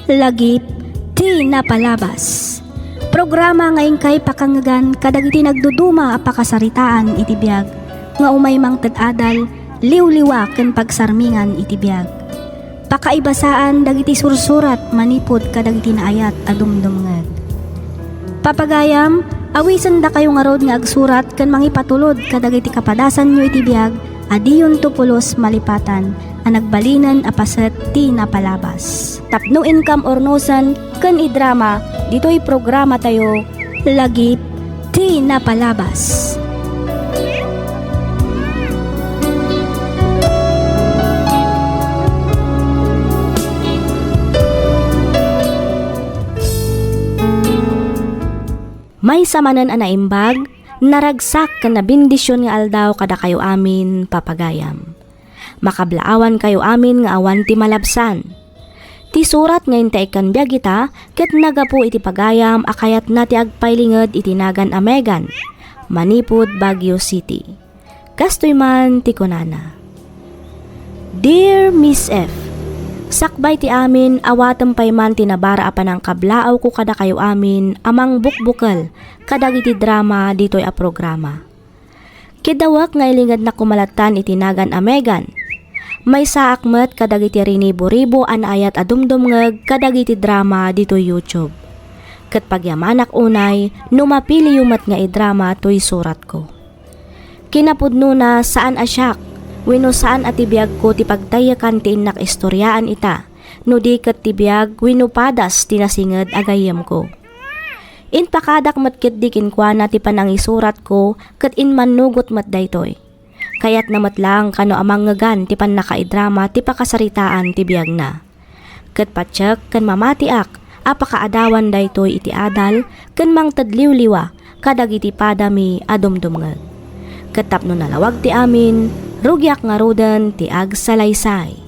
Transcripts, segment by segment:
Lagip ti napalabas. Programa ngayon kay pakangagan kadagiti nagduduma a pakasaritaan iti biag nga umay mang tad-adal liwliwa ken pagsarmingan iti biag. Pakaibasaan dagiti sursurat manipod kadagiti naayat a dumdumngeg. Papagayam awisan da kayo nga rod nga agsurat ken mangipatulod kadagiti kapadasan nyo iti biag adiyon tupulos malipatan a nagbalinan a paset ti napalabas. Tapno income ornosan ken idrama dito'y programa tayo Lagip ti napalabas. May samanan a naimbag, naragsak ka na bindisyon nga aldaw kada kayo amin papagayam. Makablaawan kayo amin nga awan ti malabsan. Ti surat ngayon ta ikan biag ita, ket nagapu iti pagayam akayat na ti agpailinged iti nagan amegan, Manipud, Baguio City. Kastoy man ti kunana. Dear Miss F, sakbay ti amin awatem pay man tinabara apan ang kablaaw ko kada kayo amin amang bukbukal kadagiti drama ditoy a programa. Kidawak nga ilingad na kumalatan iti nagan amegan. May saakmet kadagiti rinibo-ribo an ayat adumdumngeg kadagiti drama ditoy YouTube. Ket pagyamanak unay numapili yumat nga idrama toy surat ko. Kinapudno na saan asyak wenno saan atibiyag ko ti pagtayakan ti innak istoryaan ita, no di ket tibiyag wenno padas tinasinged agayem ko. Inpakadak matkit dikin kwa na ti panangisurat ko, ket inmanugot mat daytoy. Kayat namat lang kano amang ngagan ti pannakaidrama ti pakasaritaan ti biyag na. Ket patsek ken mamatiak, apakaadawan daytoy iti adal, ken mangtadliwliwa, kadagiti padami adumdumngeg. Ket tapno nalawag ti amin, rugyak nga roden ti agsalaysay.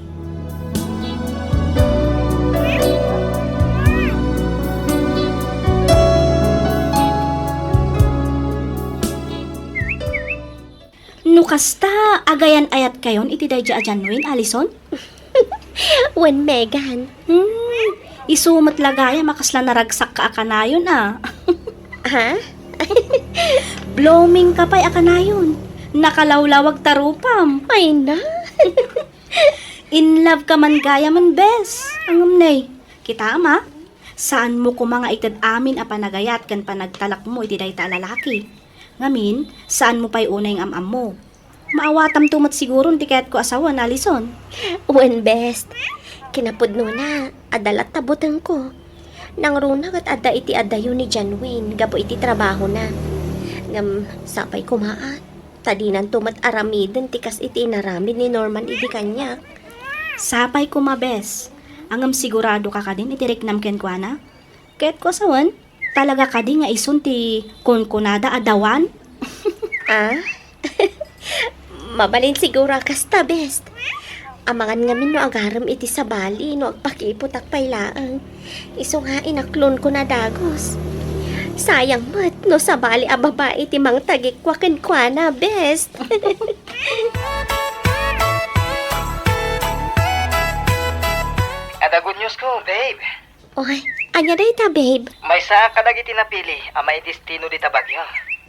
Nukasta, agayan ayat kayon iti dayja a Januin, Alison? Wen Megan. Isumat lagaya makasla naragsak ka akanayon Ha? Blooming ka pa'y akanayon. Nakalawlawag tarupam. Ay na. In love ka man gaya man bes. Ang umnay. Kita ama, saan mo ko mga itad amin a panagayat kan panagtalak mo iti dayta lalaki. Ngamin, saan mo pa'y unay ang amam mo? Maawatam tumat siguro tiket ko asawa na Alison. Wen best. Kinapudno na, adalat tabutan ko. Nang runag at ada iti adayo ni Janwin, gapo iti trabaho na. Ngam, sapay kumaat. Tadinan tumat aramiden tikas iti inaramid ni Norman iti kanya. Sapay ko mabes. Angam sigurado ka din iti riknam ken kwa na? Ket ko asawan, talaga ka di nga isun ti kunkunada adawan? Mabalin siguro kasta best. Amangan ngamin no agaram iti sa bali no agpakipot akpailaang. Iso nga inaklon ko na dagos. Sayang mat no sa bali a babae iti mang tagikwaken kwa na best. Ada good news ko, babe. Oy, anya dayta babe? May sa kadagiti napili, may destino dita Bagyo.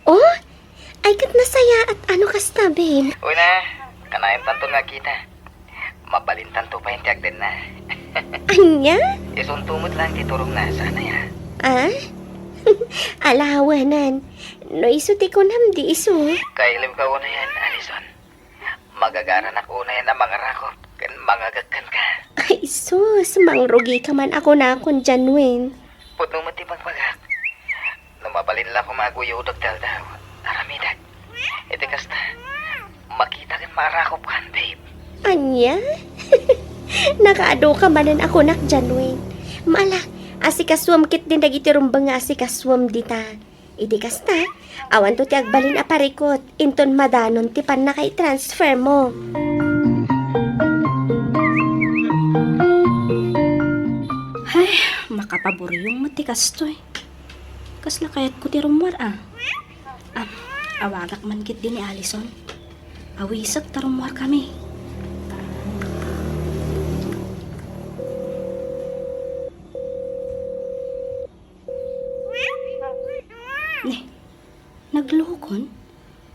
Oh, ay kat nasaya at ano kasta babe? Una, kanayon tanto nga kita. Mabalintan to pa yung tiagden na. Anya? Isuntumot lang titurong na sana ya. Alawanan. No isuti ko nam di iso. Kailim ka una yan, Alison. Magagaran ako una yan na mga rakop. Kan magagakan ka. Ay sus, mangrugi ka man ako na akong Janwin. Puno mo ti pagpagak. Numabalin lang ko maguyudog daw. Aramidag. Iti kasta, makita kan marakop kan, babe. Anya? Nakaado ka manan ako nak Janwin. Maala, asikaswam kit din dagiti rumbang nga asikaswam dita. Iti kasta, awan to ti agbalin aparikot. Inton madanon ti pan na kay transfer mo. Ay, makapaburi yung matikas to eh. Kasla kayat ko ti rumwar awagak man kit din ni Alison. Awisak tarumwar kami. Ne, naglukon?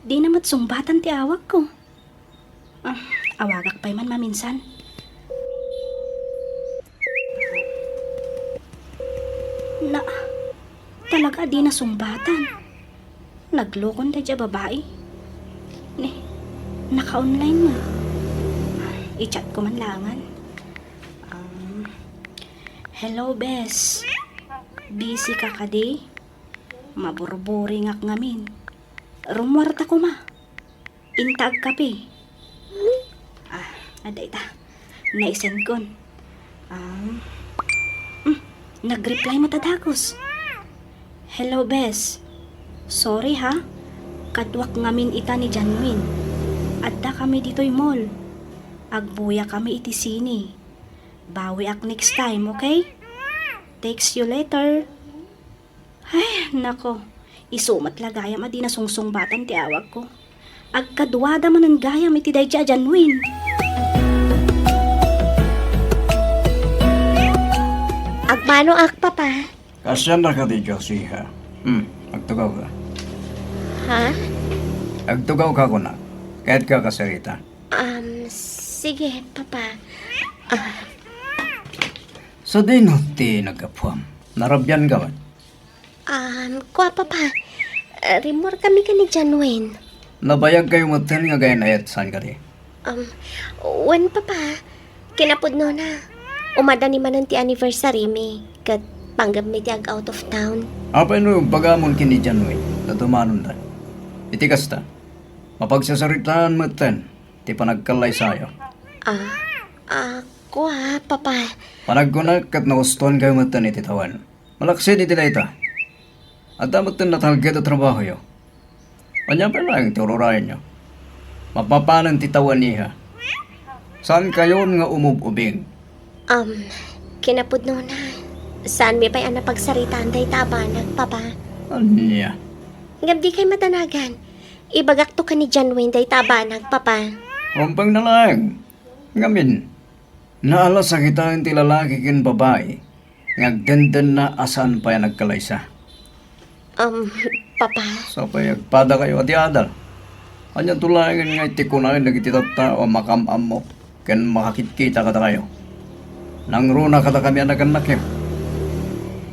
Di namat sumbatan ti awag ko. Awagak pa'y man maminsan. Na, talaga di na sumbatan. Naglukon tayo dya babae. Ne, naka-online mo. I-chat ko man langan. Hello, Bes. Busy ka kadi? Maburburi ngak ngamin. Rumwarta ko ma. Intag kape. Ada ita. Naisend kon. Nag-reply matadagos. Hello, Bes. Sorry ha. Kadwak ngamin ita ni Janwin. Adda kami dito'y mall. Agbuya kami iti sini. Bawi ak next time, okay? Text you later. Ay, nako. Isumat lagayam adi na sungsungbatan ti awag ko. Agkadwada man ang gayam iti dayja Janwin. Agmano ak, papa? Kasyan na ka di Josiha. Agtugaw ka. Ha? Agtugaw ka ko na. Kahit ka kasarita. Sige, papa. Sa dino ti nagkapuam. Narabyan ka ba? Kuha, papa. Rimor kami ka ni Janwin. Nabayag kayo matin nga gayan ayat saan ka di? Wan, papa. Kinapudno na. Umada ni manan ti anniversary mi. Kat panggap mi ti ag out of town. Apa no yung pagamon kini Janway? Natumanon da. Iti kasta. Mapagsasaritaan matin. Ti panagkalay sayo. Kuha, papa. Panagkunak kat nauston kayo matin iti tawan. Malaksin iti na ita. At damat tin natalagit at trabaho yo. Anya pa lang tururayan nyo. Mapapanan ti tawan niya. Saan kayon nga umububing? Kinapudno na. Saan mi pa'y napagsaritaan day tabanag, papa? Anya? Ngabdi kay matanagan. Ibagak to ka ni Janwin day tabanag, papa. Humpang na lang. Ngamin, naala sa kita ang ti lalaki kin babae. Ngagdandan na asan pa yan nagkalaysa. Papa. Sa payagpada kayo at yadal. Anyang tulayan nga itikunayan nagititata o makamam mo. Ken makakita kata kayo. Nang runa kata kami anagan-nakip.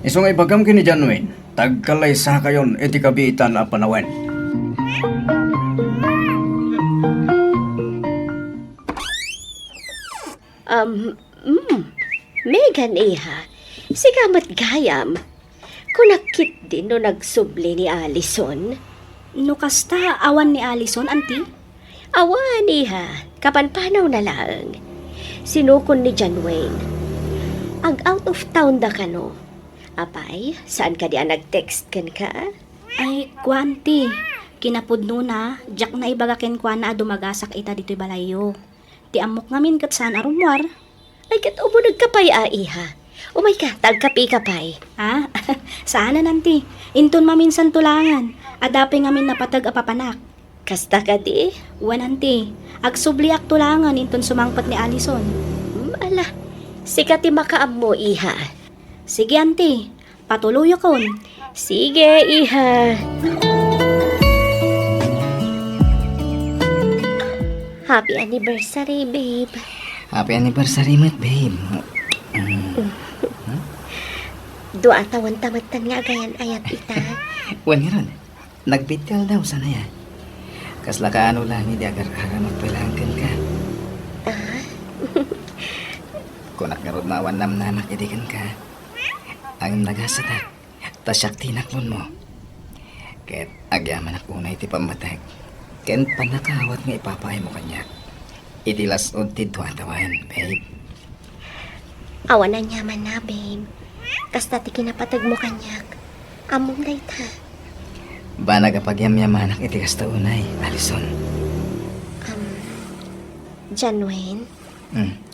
Iso nga ibagam kini Janwin. Tagkalaysa kayon iti kabitan a panawen. Megan iha. Sigamat gayam. Kunakit din no nagsubli ni Allison. No kasta awan ni Allison, anti? Awan iha. Kapanpanaw na lang. Sinukon ni Janwin. Ag out of town da ka no. Apay, saan ka diyan nag-text kan ka? Ay, kwanti. Kinapudno na, jak na ibagakin kwa na dumagasak ita dito'y balayo. Ti amok ngamin kat saan arumwar. Ay, kat umunag ka pa'y iha. Umay ka, tagkapi ka pa'y. Ha? Saan na nanti? Inton maminsan tulangan. Adapi ngamin napatag apapanak. Kasta ka di? Wananti. Agsubli ak tulangan inton sumangpat ni Allison. Ala, sikati makaam mo iha. Sige, anti. Patuloy akon. Sige, iha. Happy anniversary, babe. Happy anniversary, mat, babe. Dua tawan tamatan nga gayan ayat ita. Wan nga ron. Nagpitil daw sana ya. Kasla ka ano lang, hindi agar-agar magpilangkan ka. Kunak nga ron mawan namnanak idikan ka. Ang nagasata. Tasyak tinaklon mo. Ket agyaman ak unay ti pamatag. Ken panakawat nga ipapay mo kanya. Itilas od ti tuwatawan, babe. Awan na nyaman na, babe. Kasta ti kinapatag mo kanyak. Among dayta. Ba nagapagyamyamanak iti kasta unay, Allison? Janwin,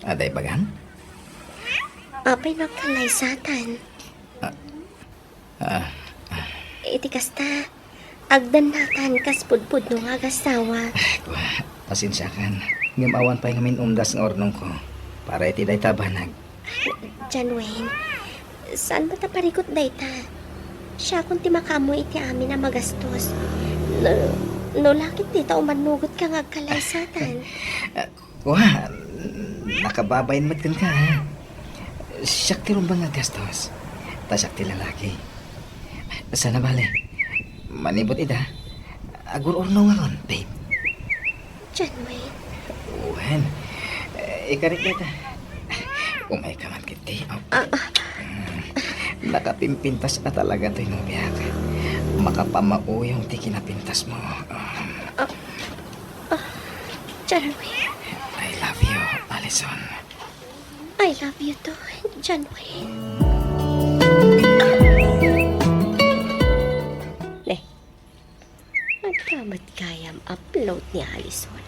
Aday bagan? apay nagkalaysatan. Iti kasta, agdan natan kas pudpud no nga gasawa. Pasensya kan. Ngamawan pa ngamin umdas ng ornong ko. Para iti day tabanag. Janwin, saan ba ta parikot dayta? Siya kung ti makamo iti amin na magastos. No lakit dito umanugot ka nga kalaysatan. Wah, nakababayin mat kan ka, ha? Siyak ti rumbang nga gastos. Tasak ti lalaki. Sana bale, manibot ida. Agur-urno nga ron, babe. John Wayne, Uwan, ikarit nita. Umay ka man kiti. Nakapimpintas na talaga to'y nubya ka. Makapamao yung ti kinapintas mo. John Wayne. I love you, Allison. I love you too, John Wayne. Ne, magkamat kayam upload ni Allison.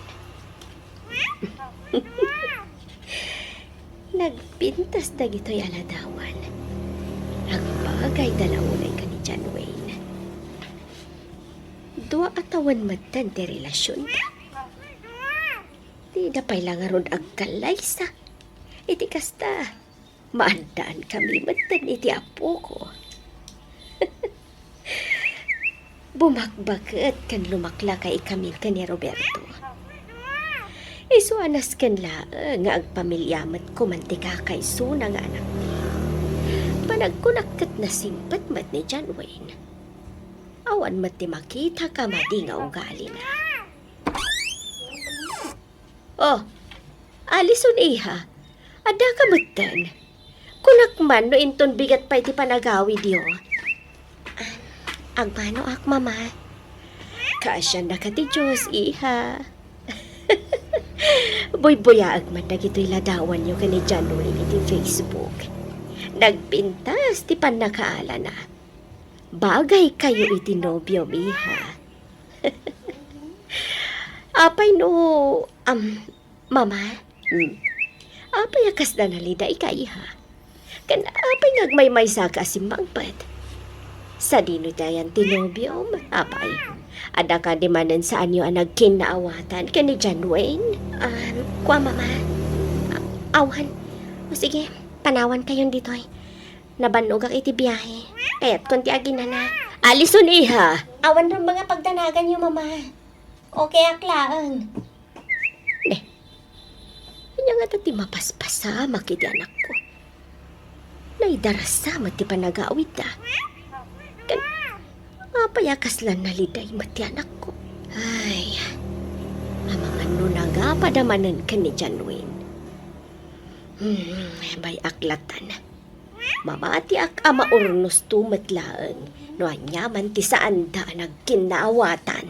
Nagpintas na gito'y aladawan. Ang bagay dalaunay ka ni John Wayne. Dua atawan matan ti relasyon ka. Di na pa'y lang aron agkalaysa. Iti kasta, maandaan kami matan iti apo ko. Bumakbakat kan lumakla kay kami ka ni Roberto. Isuanas kan la nga agpamilyamat ko mantika kay Suna nga anak. Panagkunakkat na simpat mat ni John Wayne. Awan mat ti makita ka madi nga ugali na. Oh, Allison iha, ada ka matan. Kunakman no inton bigat pa iti panagawi diyo. Agmano ak mama. Kasya na ka ti Diyos iha. Boy-boya agman na gito'y ladawan nyo ka ni John Wayne iti Facebook. Nagpintas ti panakaala na. Bagay kayo iti nobyo miha. Apay no, mama, apay akas na nalida ikaiha. Kan apay ngagmay-may sa kasimangpad. Sa dino dayan tinobyo, apay. Ada ka di manan sa anyo ang nagkinaawatan ka ni John Wayne? Kwa mama. Awan. O sige, panawan kayon dito'y. Nabanog ak iti biyahe. Kaya't kunti agin na. Allison iha! Awan ng mga pagdanagan niyo, mama. Okay, aklaan. Ne. Kanya nga tati mapaspasa, makiti anak ko. Naidarasa, mati panagawid ta. Payakas lang naliday mati anak ko. Ay, mamang nga padamanan ka ni John Wayne. May aklatan. Mamati ak ama urnos tumatlaan. No anyaman ti saan da nagkinaawatan.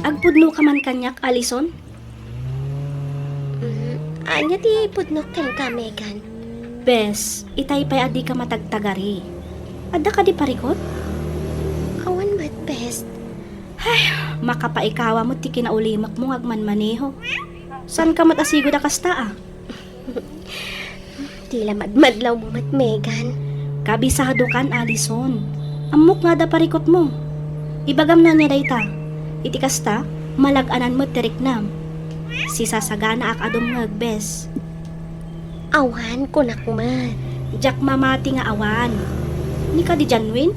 Agpudno ka man kanyak, Allison? Anya ti pudnok kan ka, Megan? Bes, itay pa'y adi ka matagtagari. Ada ka di parikot? Awan mat best. Makapaikawa mo ti kinaulimak mo agman maneho. San ka matasigo da kasta ah? Tila madmadlaw mo mat, Megan. Kabisado kan, Allison. Amok nga da parikot mo. Ibagam na niya dayta. Iti kasta, malaganan mo tiriknam. Si sasagana ak adom ngagbes. Awan ko na kuman. Jak mamati nga awan. Ni ka di John Wayne?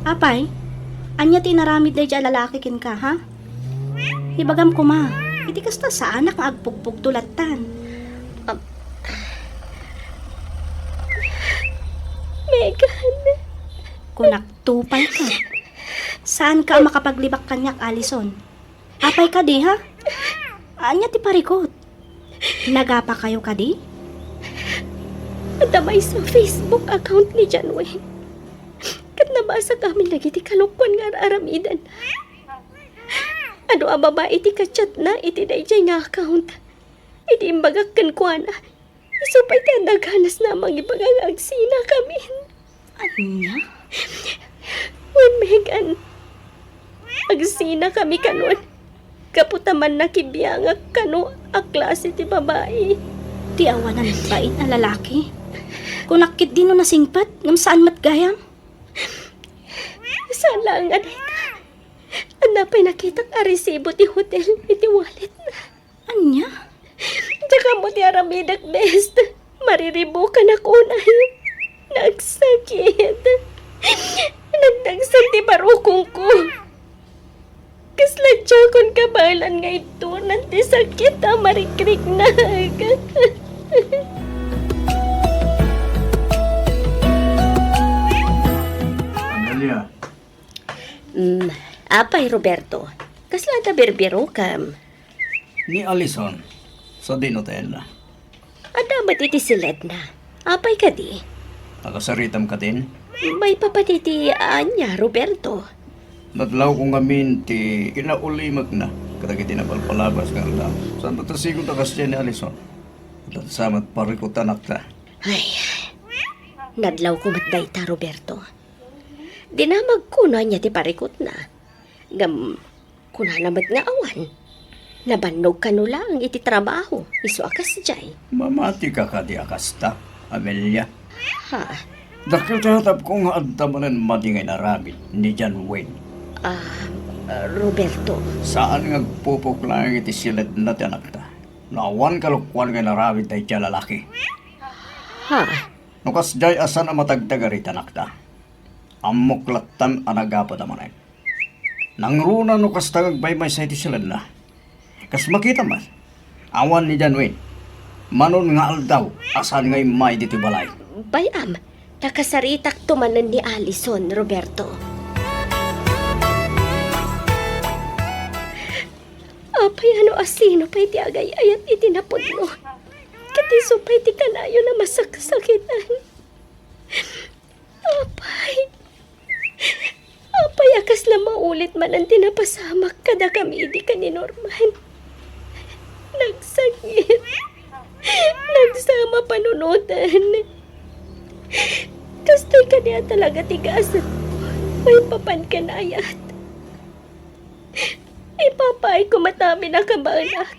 Apay, anya tinaramid na dyan lalaki kin ka, ha? Ibagam ko ma, iti kasta sa anak nga agpugpug tulatan. Megan. Kunak tupay ka. Saan ka makapaglibak kanyak, Allison? Apay ka di, ha? Anya ti parikot. Nagapa kayo ka di? Damay sa Facebook account ni John Wayne. Kat nabasa kami lagi ti kalukwan nga aramidan. Ano ang babae ti kachat na iti dayjay nga account. Iti imbagak kan kwa na. Isupay ti naghanas na mga ibagagsina kami. Anya? When Megan, agsina kami kanon. Kaputaman na kibiyangak kano a klase ti babae. Ti awanan bait na lalaki. Kunakit din no nasingpat, ngam saan matgayam? Saan lang aday ka? Anapay nakita ka resibo ti hotel, iti wallet na. Anya? Tsaka mo ti aramidak best. mariribukan ako na nagsakit. Nagdagsag ti barukong ko. Kasladya kon kabalan nga ito nanti sakit marikrik na. Amelia, Apay Roberto, kaslada berbiro kam. ni Alison, sa dinotel na. Ada ba't iti silid na? Apay ka di? Nakasaritam ka din. May papatiti niya, Roberto. Natlaw kong amin ti kinaulimag na. Katagiti na palpalabas ka lang. Saan ba tasigong takas dyan ni Alison? At samat parikutan akta. Ay, nadlaw ko matday ta, Roberto. Dinamag ko na niya ti parikot na. Kunanamat nga awan. Nabannog ka no lang iti trabaho. Iso akas jay. Mamati ka ka di akasta, Amelia. Ha? Dakil tatap ko nga adtamanan madingay na rabbit ni John Wayne. Roberto. Saan nga pupok lang iti silid na tinakta? Nawan kalukwan nga na rabbit ay tiya lalaki. Ha? Nukas jay asan ang matagtagari tanakta. Amuklatan anagapa naman ay. Nangruna nukas tagagbaybay sa iti silid na. Kas makita man, awan ni John Wayne. Manon nga aldaw, asan nga'y may dito balay. Bayam, nakasaritak tumanan ni Alison, Roberto. Apay ano asino pa'y ti agay-ayat itinapod mo. Katiso pa'y ti kanayo na masaksakitan. Apay akas na maulit man ang tinapasamak kada kami di ka ni Norman. Nagsakit. Nagsama panunutan. Kastoy ka niya talaga tigas at may papankanayat. Ipapay ko matami na kabanak.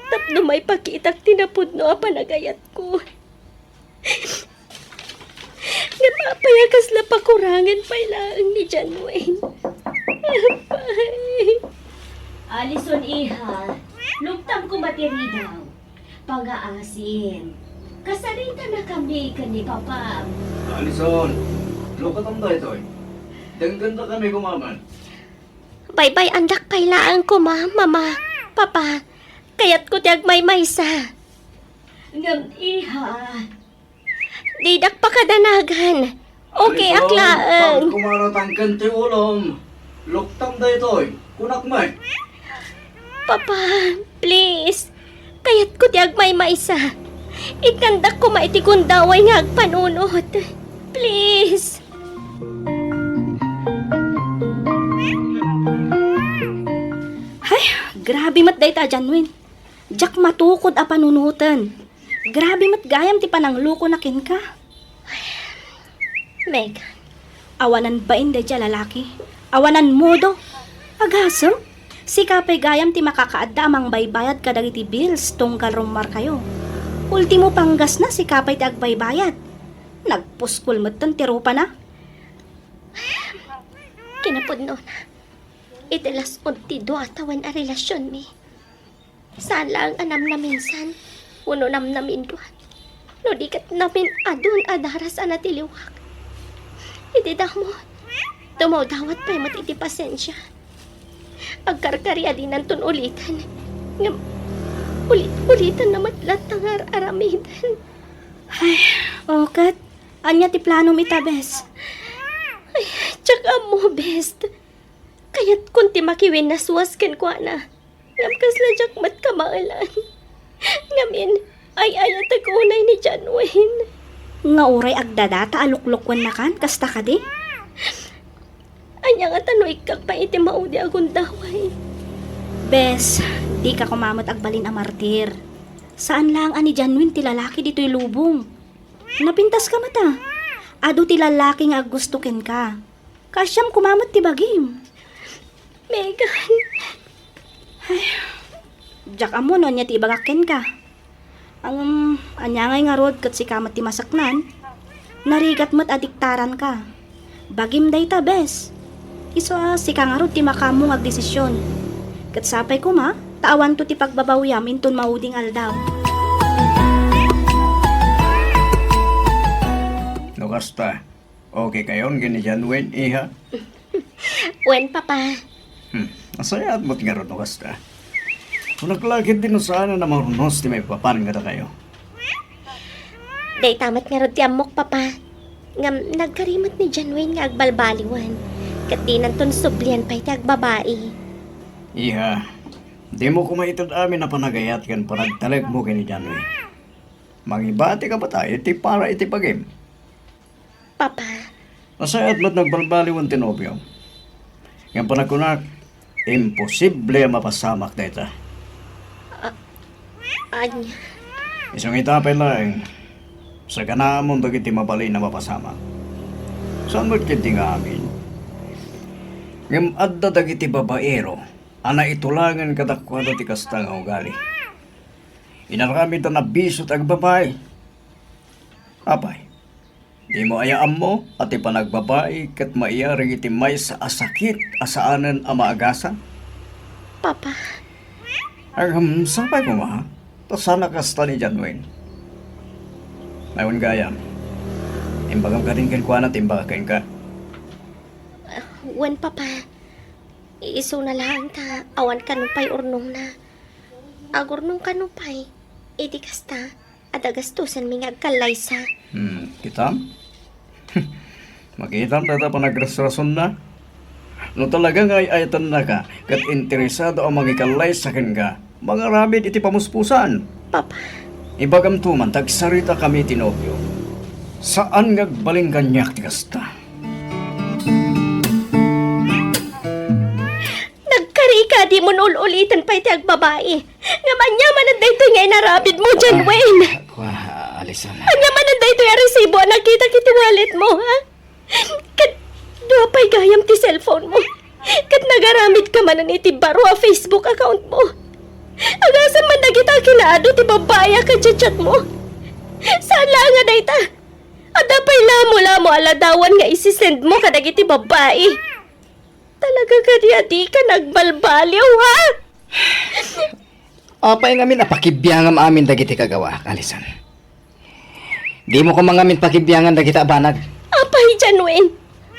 Tapno may pakitak tinapod no panagayat ko. Napapayakas na pakurangan pa ilang ni John Wayne. Apay. Alison iha, lugtam ko bateri daw. Pag-aasim. Kasarita na kami ni Papa. Alison, lukat ang ito eh. Dangganda kami kumaman. Bye-bye andak pailaan ko mama, papa. Kayat ko tiyag may maysa. Ngam iha. Didak pa kadanagan. Okay, aklaan. Kumaratang kanti ulom. Luktang da ito eh. Kunak mo eh. Papa, please. Kayat ko tiyag may maisa. Ikandak ko maitikon daway nga agpanunot. Please. Grabe mat day ta, Janwin. Jak matukod a panunutan. Grabe mat gayam ti panangluko na kin ka. Meg, Awanan ba inday dya lalaki? Awanan mo do. Agasem, si kapay gayam ti makakaadda amang baybayad kadagiti bills tunggal rumar kayo. Ultimo panggas na si kapay ti agbaybayad. Nagpuskul matan ti rupa na. kinapudno na. Itilas untido atawan a relasyon mi. Saan lang anam na minsan, uno nam namin duan. No dikat namin adun adaras anatiliwak. Iti mo, tumaw dawat pa'y matiti pasensya. Agkarkari adinan tun ulitan. Ngam, ulitan na matlat ng aramidan. Okat, anya ti plano mi ta, bes? Ay, tsaka mo, best. Kaya't kunti makiwin na suwasken ko na. Ngam kasla jak mat kamaalan. Ngamin, ay ayat agunay ni John Wayne. Nga uray agdadata aluklukwan na kan, kasta ka di? Anya nga tanoy kak pa iti maudi agun daway. Bes, di ka kumamot agbalin a martir. Saan lang ani Janwin ti lalaki dito'y lubong? Napintas ka mata. Ado ti lalaki nga gusto ken ka. Kasyam kumamot ti bagim. Megan, Jak amo no niya ti ibagaken ka. Ang anyangay nga rod kat si kamat ti masaknan. Narigat mo't adiktaran ka. Bagim day ta, bes. Iso si ka nga rod ti makamong agdesisyon. Kat sapay ko tawan to ti pagbabawyam inton mauding aldaw. kasta. Okay kayon, gini Janwin, iha. Wen, Papa. Asayat mo't nga ron no kasta. Kung naglagid din no sana na marunos di may papan nga kayo. Day tamat nga ron ti amok, Papa. Ngam, nagkarimat ni Janwin nga agbalbaliwan. Kat di nanton sublian pa iti agbabae. Iha, di mo kumaitad amin na panagayat kan panagtalag mo kini Janwin. Mangibati ka ba tayo, iti para iti pagim. Papa, Asayat mo't nagbalbaliwan tinobyo. Nga panakunak, imposible mapasamak na ita. anya. Isang itapay lang, sa kanamon dagiti mabali na mapasama. Saan mo't kiti nga amin? Ngam adda dagiti babaero, ana itulangan kadakwada ti kasta nga ugali. Inarami ta na bisot ag babae. Apay, di mo ayaan mo at ipanagbabae kat maiyaring iti may sa asakit asaanan ang maagasan. Papa, Ang sapay ko ma, to sana kasta ni Janwin. Mayroon gayam. Timbagam ka rin kinkwa na timbaga ka. wen, Papa. Iiso na lang ta, awan kanupay urnong na. Agurnong kanupay, iti kasta, adagastusan mi nga agkalaysa. Kitam? Makitam tata pa nagrasrason na. No talagang ay ayatan na ka, kat interesado ang magikalay sa ka, mga rabid iti pamuspusan. Papa, Ibagam tuman, tagsarita kami tinobyo. Saan ngagbalin kanyak ti kasta? nagkari ka di mo nululitan pa iti agbabae. Nga manyaman ang daytoy nga inarabid mo, John Wayne. Wah, Alison. Anyaman ang daytoy ang resibo ang nakita kiti wallet mo, ha? Kat, doa pa'y gayam ti cellphone mo. Kat nagaramid ka man iti baro a Facebook account mo. Agasa man nagita kinaado ti babaya ka chat mo. Saan lang nga dayta? Ada pa'y lamo-lamo aladawan nga isisend mo kadag iti babae. Talaga ka di ka nagbalbaliw, ha? Apay ngamin apakibiyangam amin dagiti kagawa, Alison. Di mo ko mangamin pakibyangan dagiti abanag. Apay, Janwin.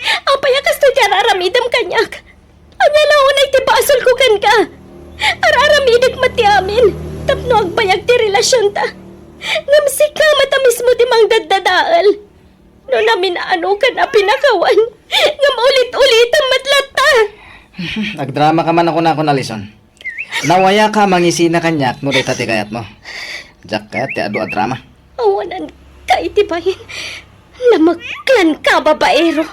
Apay, akas na dyan aramidam kanyak. Anya lang unay ti basol ko kan ka. Araramidag mati amin. Tapno agbayag ti relasyon ta. Ngamsik ka mata mismo ti mang daddadaal. No namin ano ka na pinakawan. Ngam ulit-ulitan matlata. Nagdrama ka man ako na Alison. Nawaya ka mangisina kanyak no dita ti kayat mo. Jak kayat ti adu a drama. Awanan ka itibahin. Namaklan ka, babaero.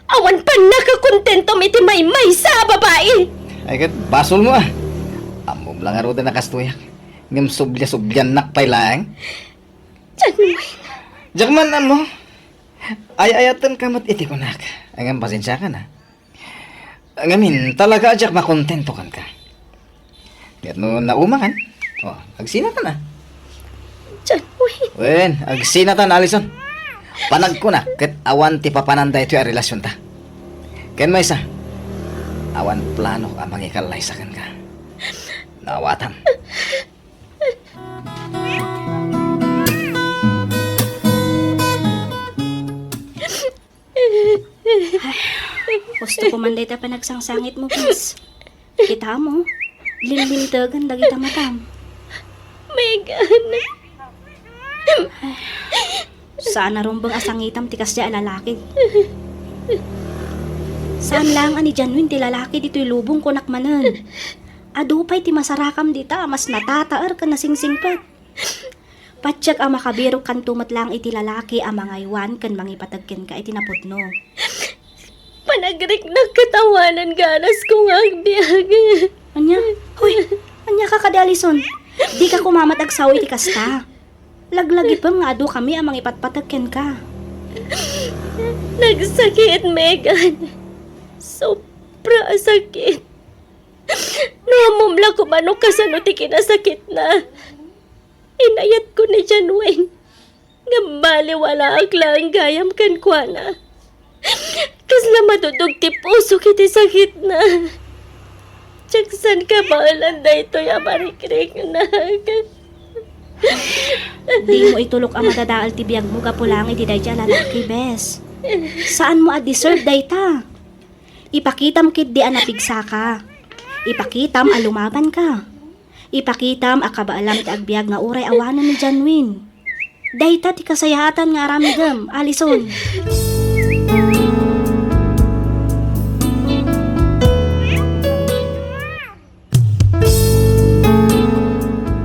Awan pa nakakontento iti may sa babae. Ay kat basol mo ah. Amom lang aro din nakastuyak. Ngam sublia-sublian nakpay lang. Janwin. Jak man mo. Ay-ayatan ka mat iti kunak. Ang pasensya ka na. Ngamin, talaga ajak makontento kan ka. Kaya no naumangan. O, agsina ka na. Janwin. Wen, agsina ta na Alison. Panag ko na, kat awan ti papananda ito yung relasyon ta. Ken may isa, awan plano ka mangikalay sa kan ka. Nawatam. Gusto ko man dayta pa nagsangsangit mo, Pins. Kita mo, limlimtagan dagita matam. Megan. Saan na rumbang asangitam tikas di lalaki? Saan lang ani Janwin ti lalaki dito'y lubong kunak manan? Adupay ti masarakam dita, mas natataar ka na singsingpat. Patsyak ang makabiro kan tumat lang iti lalaki ang mga iwan kan mangipatagkin ka iti naputno. Panagrik nagkatawanan ganas ko nga agbiag. Anya? Hoy, anya ka kada Alison? Di ka kumamat agsawi ti kasta. Laglagi pa nga ado kami ang mga ipatpatagkin ka. Nagsakit, Megan. Sobra sakit. Namumla ko man o kasano ti kinasakit na. Inayat ko ni Janwin. Ngambali wala aglang gayam kan kwa na. Kasla madudog ti puso kiti sakit na. Tiyaksan ka ba alanda ito yamarikrik na. Di mo itulok ang madadaal ti biyag mo gapulang iti day lalaki, bes. Saan mo deserve dayta? Ipakitam kit di anapigsa ka. Ipakitam alumaban ka. Ipakitam akabaalam ti agbiag nga uray awanan ni Janwin. Dayta ti kasayatan nga aramidem, Alison.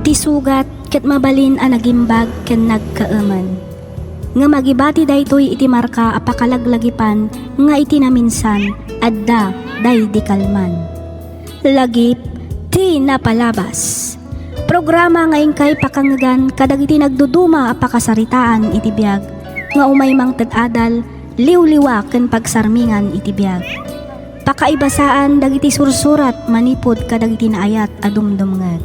Ti sugat ket mabalin a nagimbag ken nagkaaman. Nga magibati daytoy iti marka a pakalaglagipan nga iti naminsan adda day di kalman. Lagip ti napalabas. Programa nga kay pakangagan kadagiti nagduduma a pakasaritaan iti biag nga umay mang ted-adal liwliwa ken pagsarmingan iti biag. Pakaibasaan dagiti sursurat manipod kadagiti naayat a dumdumngeg.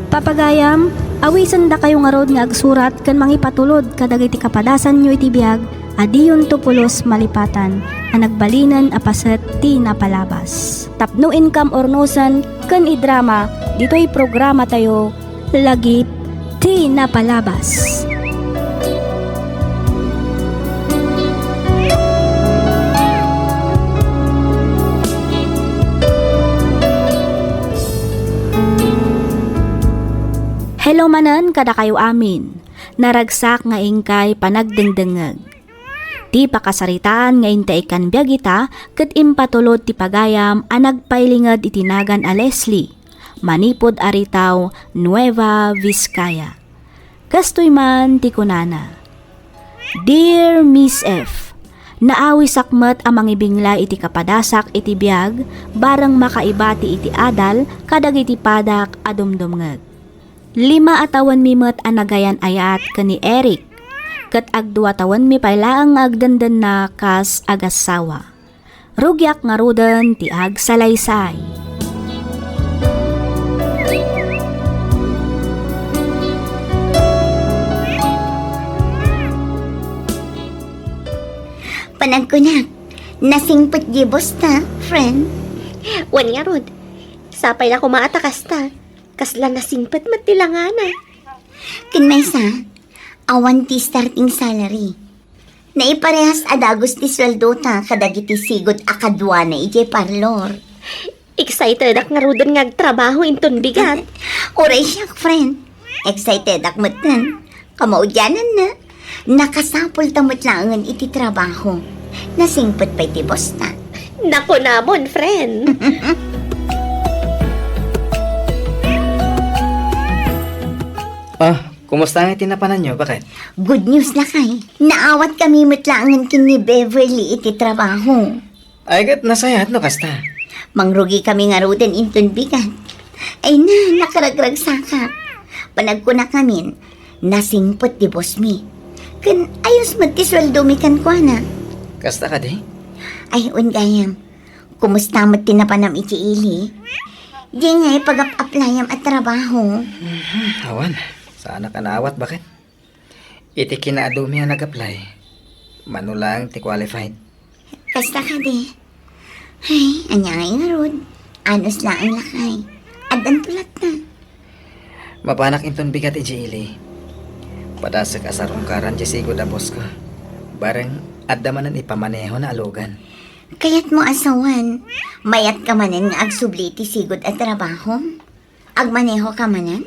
Papagayam, awisan da kayo nga rod nga agsurat ken mangipatulod kadagiti kapadasan nyo iti biag adiyon tupulos malipatan a nagbalinan a paset ti napalabas. Tapno income ornosan ken idrama dito'y programa tayo lagip ti napalabas. Hello manan kada kayo amin, naragsak nga ingkay panagdengdengeg. Ti pakasaritaan nga intay kan biyagita ket impatulod ti pagayam a nagpailinged itinagan a Leslie, manipod aritaw Nueva Vizcaya. Kastoy man ti kunana. Dear Miss F, naawi sakmet a mangibingla iti kapadasak iti biyag bareng makaibati iti adal kadagiti padak a dumdumngeg. 5 atawan mi met a nagayan ayat kani Eric, ket agdua tawan mi pailaang nga agdandan na kas agasawa. Rugyak nga ruden ti agsalaysay. Panagkunak, nasingpot gibos ta, friend. Wan nga rod, sapay na kumaatakas ta. Kasla nasingpot matilangana. Kinmaysa, awan ti starting salary. Naiparehas adagos ti sweldo ta kadagiti sigod akadwa na ije parlor. Excited ak nga rudon nga agtrabaho inton bigat. Oray siya, friend. Excited ak matan. Kamaudyanan na. Nakasapol tamot langan iti trabaho. Nasingpot pa iti boss ta. Nako namon, friend. Kumusta nga tinapanan nyo? Bakit? Good news na kay. Naawat kami matlangan kini Beverly iti trabaho. Ay, gat nasayat no kasta. Mangrugi kami nga ruden inton bigat. Ay na, nakaragrag saka. Panag ko na kami, nasingpot di boss mi. Kan ayos magtisweldo mi kan ko na. Kasta ka di? Ay, undayam. Kumusta mo tinapanam iti ili? Di nga pag-applyam at trabaho. Awan. Sana ka naawat, bakit? Iti kinaadumi ang nag-apply. Manulang ti qualified. Kasta ka di. Ay, anyangay nga rod. Anos lang ang lakay. Adan tulat na. Mapanak inton bigat iji Padasag asarong karan sigod a boss ko. Bareng addamanan ipamaneho na alugan. Kaya't mo asawan, mayat ka manan nga agsubliti sigod at trabaho? Agmaneho ka manan?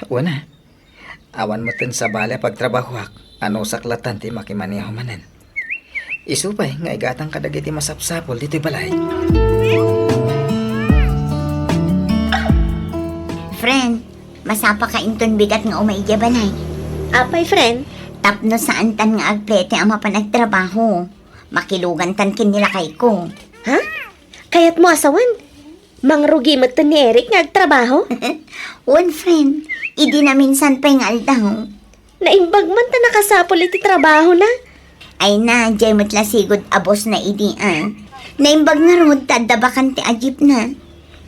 Una, awan mo tin sa bala pagtrabahoak. Ano saklatan ti makimaneho manan. Isupay nga igatang kadagiti masapsapol dito balay. Friend, masapa ka inton bigat nga umaigya balay. Apay, friend? Tapno saan tan nga agplete ang mapanagtrabaho. Makilugan tan kinilakay ko. Ha? Kaya't mo asawan? Mangrugi mo ni Eric nga agtrabaho? One friend, idi na minsan pa yung aldaw. Naimbag man ta nakasapol iti trabaho na? Ay na, jay matla sigod abos na idi Naimbag nga rod, tadabakan ti agip na.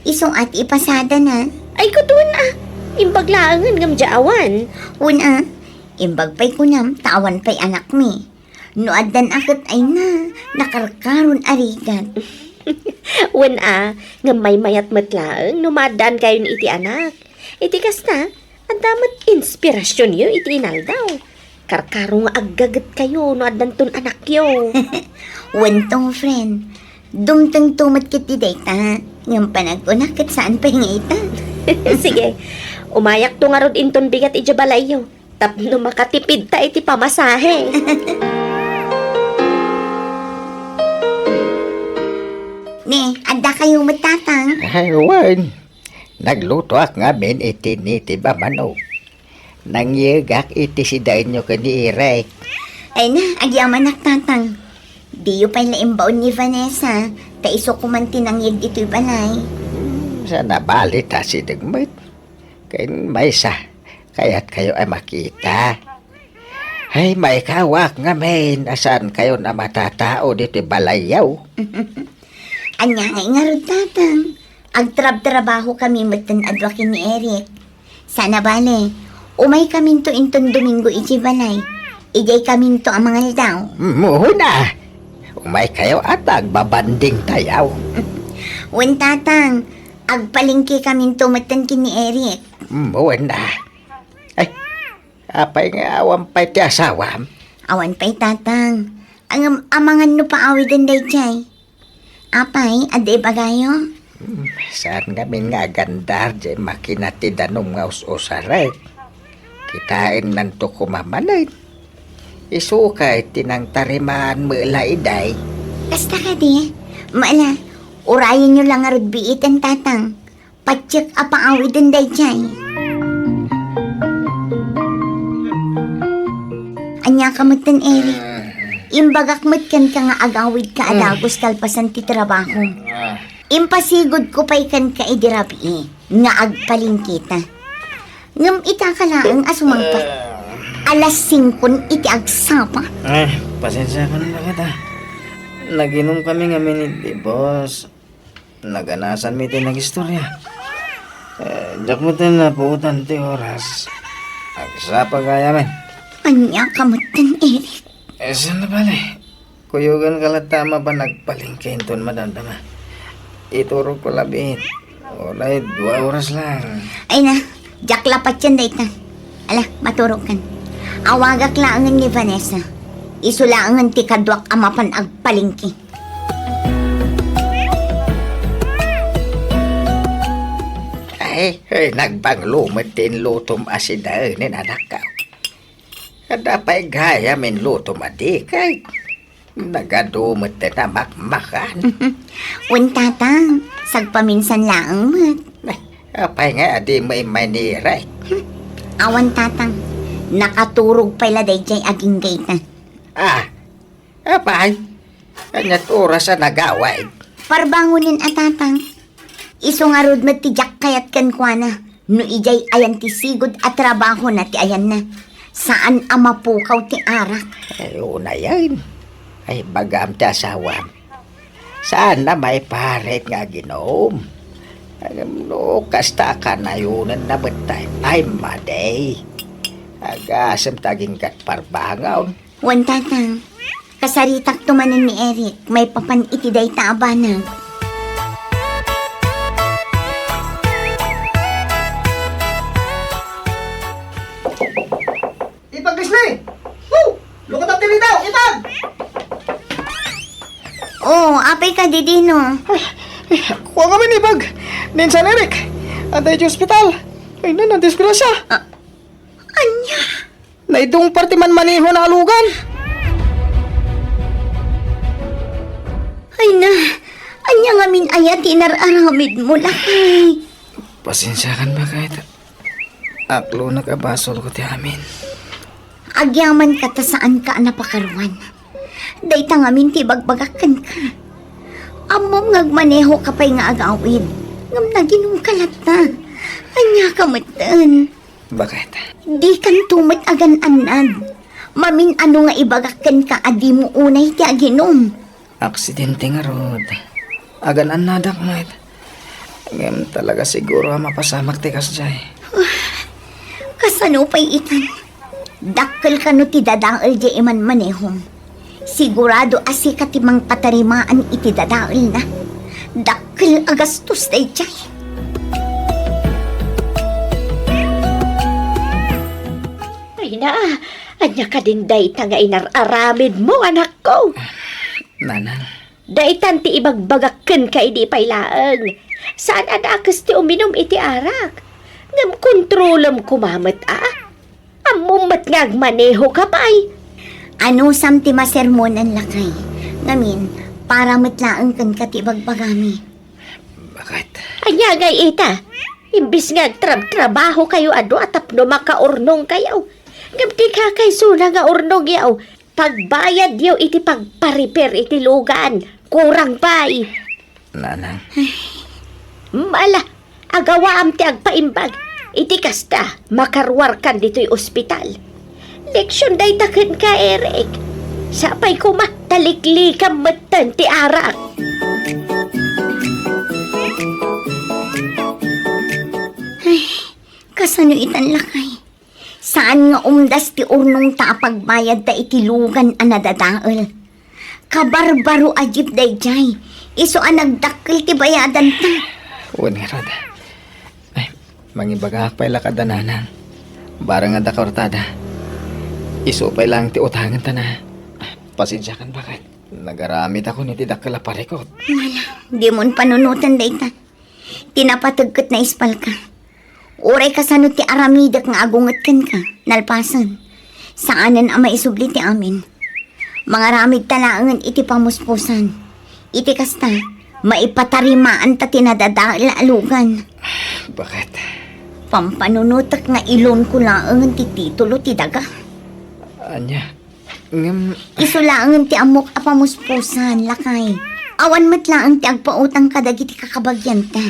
Isong at ipasada na. Ay kutun imbag laangan ngam jaawan. Una, imbag pa'y kunam, tawan pa'y anak mi. No adan akot ay na, nakarkaron arigat. Wan nga may mayat matlaang, numadan kayo ni iti anak. Iti kasta, At damat inspirasyon yo iti inaldaw. Karkaro nga aggagat kayo no adanton anak yo. Wantong friend, dumtang tumat kiti dayta, ng panag-unak kat saan pa ita. Sige, umayak to nga rod inton bigat ijabalay yo. Tapno makatipid ta iti pamasahe. Ne, adda kayo matatang. Aywan, nagluto ak ngamin iti niti bamanok. Nangyegak iti si dainyo kani Irek. Ay na, agyaman tatang. Di yu pa'y laimbaon ni Vanessa, ta iso kumantin ang yag ito'y balay. Sa nabalita si Dagmit. Kaya may sa, kaya't kayo ay makita. Ay, may kawak ngamin, asan kayo na matatao dito balayaw. Anya ay nga rin tatang. Agtrab-trabaho kami matan adwakin ni Eric. Sana bale, umay kamin to inton Domingo iti balay. Ijay kamin to ang mga daw. Muna, umay kayo at agbabanding tayaw. Wen tatang, agpalingki kamin to matan kini Eric. Muna. Ay, apay nga awam pa'y ti asawam. Awan pa'y tatang. Ang amangan no paawidan day jay. Apay, ade bagayo? Saan kami nga gandar di makinati danom nga us-usaray. Kitain nanto kumamalay. Isukay tinang tarimaan mo ilaiday. Kasta ka di. Maala, urayan nyo lang arod biitan tatang. Patsyak apaawidan day jay. Anya kamatan Eric. Imbagak matkan ka nga agawid ka adagos kalpasan ti trabaho. Impasigod ko pa'y kan ka idirabi nga agpaling kita. Ngam ita ka lang asumangpat. Alas 5 iti agsapa. Ay, pasensya ka na kita. Naginom kami nga miniti, boss. Naganasan mi tayo nag-istorya. Diyak mo tayo na puutan ti oras. Agsapa kaya men. Anya kamatan Eric. Saan na bale? Kuyugan ka lang tama ba nagpalingkain ton madandama? Iturog ko labit. Walay, 2 oras lang. Ay na, jak lapat yan dayta. Ala, maturog kan. Awagak laangan ni Vanessa. Isulaangan ti kadwak amapan agpalingki. Ay, nagbanglumat din lutom asidain ni nanakaw. Kada pa'y gaya min lutom adikay. Nagadumat na makmakan. Un tatang, sagpaminsan laang mat. Apay nga adi may maniray. Awan tatang, nakaturog pala dayjay aging gayta. Apay? Kanyat oras na nagaway. Parbangunin atatang. Iso nga rod matijak kayat kan kwa na. No ijay ayan ti sigod at trabaho na ti ayan na. Saan amapukaw ti arak? Ay, una yan. Ay, bagam ti asawam. Saan na may paret nga ginom? No, kasta ka na yun na batay. Ay, maday. Agasam taging kat parbangaw. Wan tatang, kasaritak tumanan ni Eric. May papan itiday taabanag. Ipag Grizzly! Woo! Lukot ang tili daw! Ipag! Oh, apay ka didino. Kuha kami ni Ipag! Ninsan Eric! Antay di ospital! Ay na, nadisgrasya! Anya? Naidong parti man maniho na alugan! Ay na, anya nga min ayat inararamid mo lakay. Pasensyakan ba kahit aklo nagabasol ko ti amin. Agyaman ka ta saan ka napakaruan. Dayta nga min tibagbagakan ka. Amom ngagmaneho ka pa'y nga agawid. Ngam naginom kalat na. Anya ka matan. Bakit? Di kan tumat agan anad. Mamin ano nga ibagakan ka adi mo unay ti aginom. Aksidente nga rod. Aganan na dakmat. Ngayon talaga siguro mapasamak ti kasjay. Kasano pa'y itan? Dakkel ka no ti dadaal di iman manehom. Sigurado asi ka timang patarimaan iti dadaal na. Dakkel agastos day jay. Ay na, anya ka din dayta nga inararamid mo, anak ko. Nanang, Daytan ti ibagbagakken ka idi pailaeng. Saan adakas ti uminom iti arak? Ngam kontrolam kumamat Amumat nga agmaneho ka pa'y. Ano sam ti masermonan lakay? Ngamin, para matlaang kan katibagbagami. bakit? Anya gay ita. Imbis nga trabaho kayo ado at tapno makaurnong kayo. Ngam ti kakay suna nga urnong yaw. Pagbayad yaw iti pagpariper iti lugan. Kurang pa'y. Nanang, Mala, agawaam ti agpaimbag. Iti kasta, makarwar kan dito'y ospital. Leksyon day taken ka, Eric. Sapay ko mataliklikam matan ti arak. Kasano itan lakay? Saan nga umdas ti urnong ta pagbayad ta itilugan a nadadaol? Kabarbaro ajip dayjay. Iso ang nagdakil ti bayadan ta. uwan nga rod. Ay, mangibagak pa'y lakad na nanang. Barang nga da kaortada. Isupay lang ti utangan ta na. Pasensya kan bakit? Nagaramit ako ni ti dakala parikot. Di mon panunutan dayta. Tinapatagkat na ispal ka. Uray kasano ti aramidak nga agungat kan ka. Nalpasan. Saanan ang maisubli ti amin. Mga ramid talaangan iti pamuspusan. Iti kasta, maipatarimaan ta tinadadaal alugan. Bakit? Pampanunutak nga ilon ko laangan ti titulo ti daga. Anya, ngam, Isulaangan ti amok a pamuspusan, lakay. Awan matlaang ti agpautang kadagiti kakabagyan ta.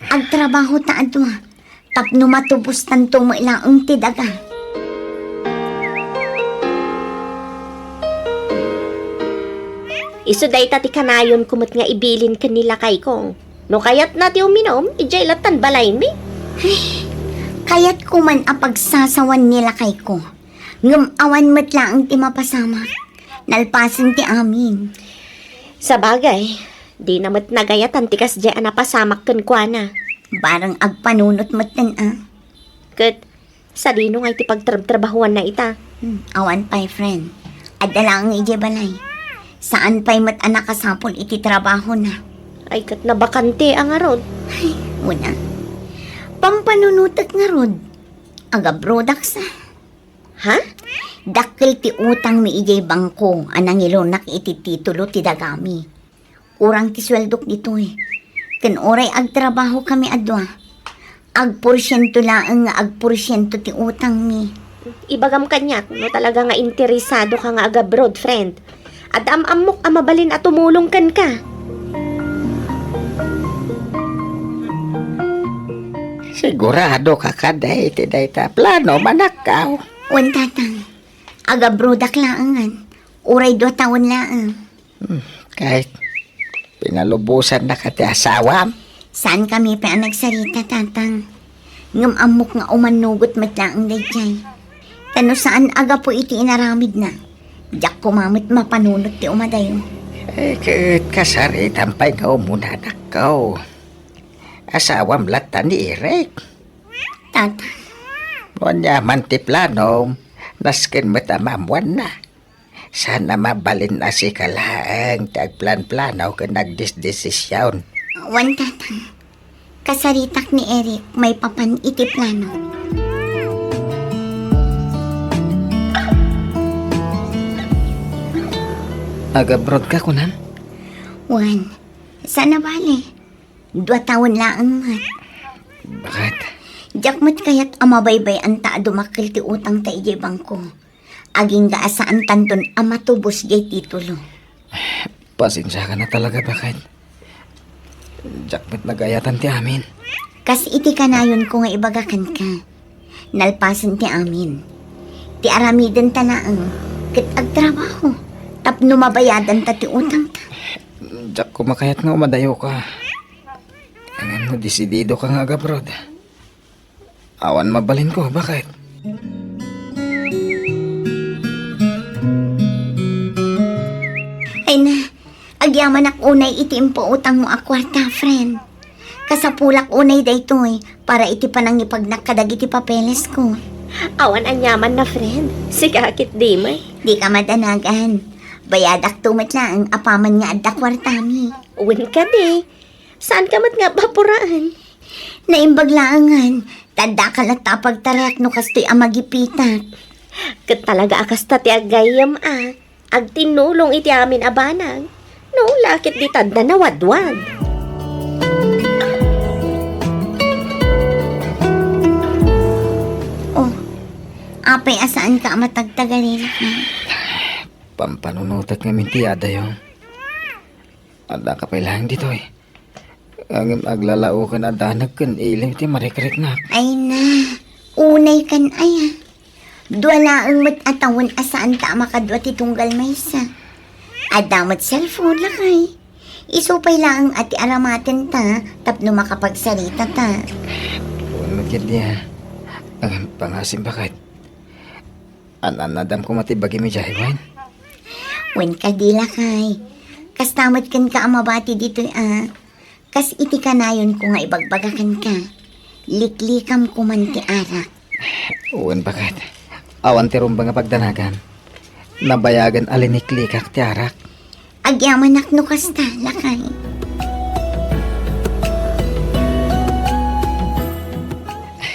Agtrabaho ta adwa. Tapno matubos tanto mo ilaang ti daga. Iso day tati kanayon kumot nga ibilin kanila kay kong. No kayat na ti uminom, ijay latan balay mi. Kaya't kuman apagsasawan nila kay ko. Ngam awan matlaang ti mapasama. Nalpasan ti amin. Sa bagay, di namat nagayatan ti kasdyan na pasamak kan kwa na. Barang agpanunot matan Kat, sa dino nga iti pagtrabahuan na ita. Awan pa'y friend. Adala ang ije balay. Saan pa'y mat anak kasapol iti trabaho na. Ay kat nabakante ang arod. Una. Pampanunutak nga rod. Aga brodak sa. Ha? Dakil ti utang mi ijay bangko anang ilonak iti titulo ti dagami. Urang ti sweldok dito eh. Ken oray agtrabaho kami adwa. Agporsyento laang nga agporsyento ti utang mi. Ibagam kanyak, no talaga nga interesado ka nga aga-broad, friend. At amok amabalin at tumulong kan ka. sigurado ka kaday ti dayta plano manakaw. Wan tatang. Aga brodak laangan. Uray 2 taon laang. Kahit pinalubusan na ka ti asawam. Saan kami pa ang nagsarita tatang? Ngam amok nga umanugot matlaang dayjay. Tano saan aga po iti inaramid na. Diyak kumamit mapanunot ti umadayo. Eh, kahit kasaritan pa'y nga umunanak ka. Asawam latan ni Eric. Tata, Wanya man ti plano, naskin matamamwan na. Sana mabalin na si kalaang tagplan-plano ka nagdisdesisyon. wan tatang. Kasaritak ni Eric may papan iti plano. Aga-abroad ka kunan? Wan, sana bali. 2 taon laang mat. Bakit? Diyak mat kaya't amabaybay ang taa dumakil ti utang ta ijay bangko. Aging gaasaan tanton amatubos jay titulo. Pasensya ka na talaga, bakit? Jakmet nagayatan ti amin. Kas iti kanayon ko nga ibagakan ka. Nalpasan ti amin. Ti aramiden ta laang. Ket agtrabaho. Tapno mabayadan ta ti utang ta. Jak kumakayat nga umadayo ka. Ano, desidido ka nga aga-abroad. Awan mabalin ko, bakit? Ay na, agyaman ak unay iti impo utang mo akwarta, friend. Kasapulak unay daytoy para iti panang ipagnak kadag iti papeles ko. Awan anyaman na friend. Sikakit di may. Di ka madanagan. Bayadak tumat lang ang apaman nga adda kwartami. Uwin ka di. Saan ka mat nga bapuraan? Naimbag laangan. Tanda ka lang tapagtarak no kastoy amagipitak. Kat talaga akas ta ti agayam Ag tinulong iti amin abanag. No, lakit di tanda na wadwad. Oh, apay asaan ka matagtagarin ka? Pampanunutat nga minti adayo. Ada ka pa lang dito eh. Ang aglalao ka na danag kan ilim ti marikarik na. Ay na, unay kan ay. Duwala ang matatawan asaan ta makadwa ti tunggal maysa. Adamat cellphone lakay. Isupay lang ati aramatin ta, tapno makapagsalita ta. Unod yan niya. Ang pangasim bakit? Anadam ko matibagi mi jaywan. Wen ka di lakay. Kas tamat kan ka amabati dito Kas iti kanayon ko nga ibagbagakan ka. Liklikam ko man ti arak. Uwan bakit? Awan ti rumba nga pagdanagan. Nabayagan aliniklikak ti arak. Agyaman no kasta lakay.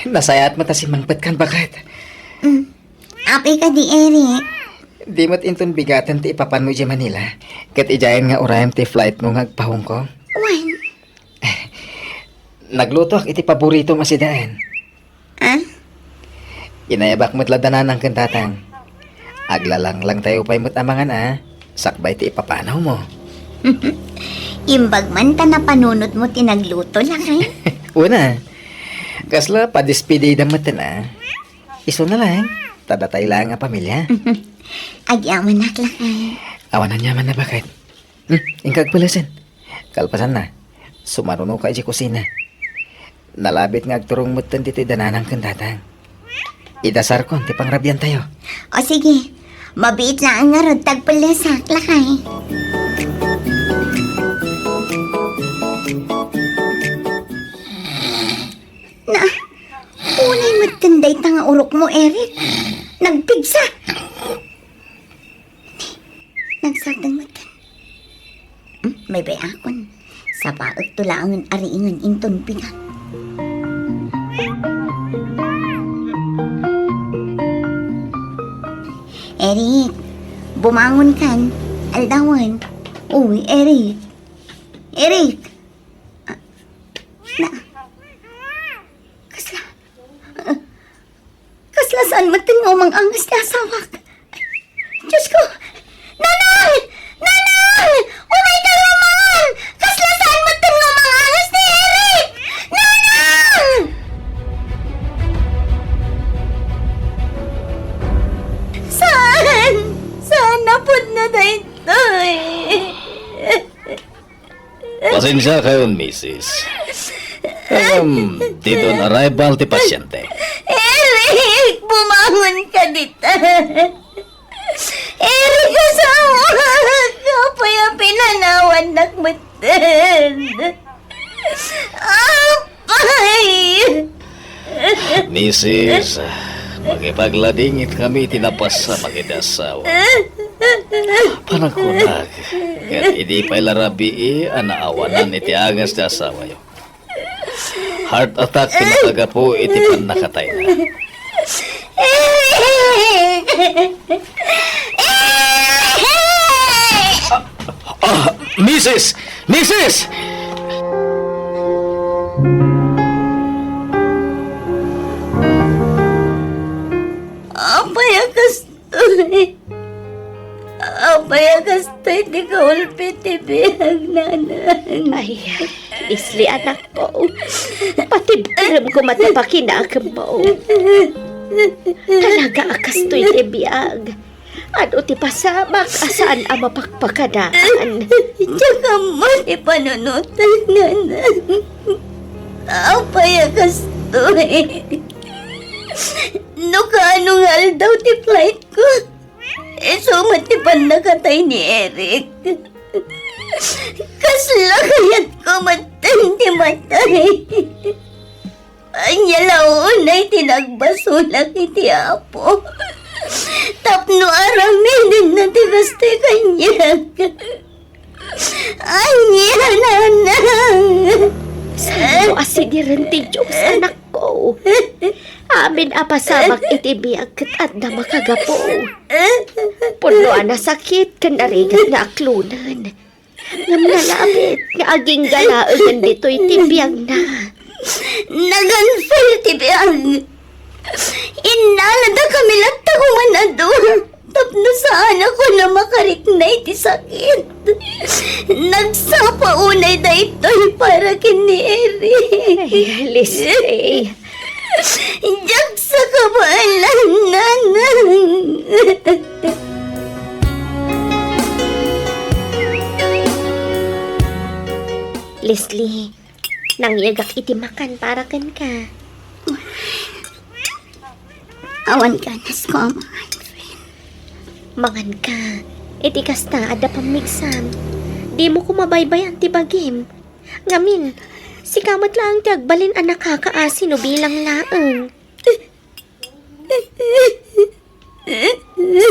Nasayat mata si Mangpet kan bakit? Apay ka di Eric. Di mat inton bigatan ti ipapan mo di Manila. Kat ijayan nga urayam ti flight mo nga agpahong ko. Wen. Nagluto ak iti paborito masidaan. Inayabak mo't ladanan ng kantatang. Aglalang lang tayo pa'y mo't amangan Sakbay ti ipapanaw mo. Imbag man ta na panunot mo tinagluto lakay. Una, kasla padispidida mo Iso na lang. Tadatay lang ang pamilya. Agyaman lakay. Awanan yaman na bakit? Ingkag palasan. Kalpasan na. Sumaruno ka iti kusina. Nalabit nga agturong mo't dito dananang kantatang. Idasar ko, ti pangrabyan tayo. O sige, mabiit na ang nga rod tagpalasak lakay. Na, unay matanday tanga urok mo, Eric. Nagpigsa. Nagsatang matan. May bayakon. Sa paag tulangan ariingan inton pigat. Eric, bumangon kan. Aldawan. Uy, Eric. Eric. Na. Kasla saan matingaw mang angas na asawak. Diyos ko. Nanay! Nanay! Umay ka naman! Kasla saan matingaw mang angas ni Eric! Nanay! Saan? Saan napod na dito? Pasensya kayo, Mrs. Dito on arrival ti pasyente. Eric, bumangon ka dito. Eric, asawa ka pa yung pinanawan nakmutin. Apay! Mrs. Magipagladingit kami tinapas sa mag-inasawa. Panakunag. Kaya hindi pa ilarabi anaawanan iti angas na asawa yo. Heart attack tinataga po iti pan nakatay na. Mrs! Mrs! Apay akastoy. Apay akastoy di ka ulpit ibihag nanang. Ay, isli anak ko. Patibtiram ko matapakinakam mo. Talaga akas to'y tibiyag. Ano ti pasamak asaan ang mapakpakadaan. Tsaka mo ipanunutan nanang. Apay akastoy. No kaano nga daw ti flight ko. Sumat ti nakatay ni Eric. Kasla kayat ko matay ti matay. Anya launay tinagbasulak iti apo. Tapno araminin na tigaste kanya. Anya nanang. Saan mo asidiran ti Diyos, anak ko? Amin apasabak iti biyag at na makagapo. Punuan na sakit kan narigat na aklunan. Ngam nalabit nga aging galaangan dito'y tibiyag na. Naganfil tibiyag. Inalada kami latta kumanado. Tapno saan ako na makariknay ti sakit. Nagsapa unay da ito'y para kini Eri. Liste. Diyak sa kabalan nanang. Leslie, nangyagak iti makan para kan ka. Awan ka nas ko, ama. Mangan ka. Iti kasta ada pamigsam. Di mo kumabaybayan ti bagim. Ngamin, si kamat lang ti agbalin anak kakaasin o bilang laang.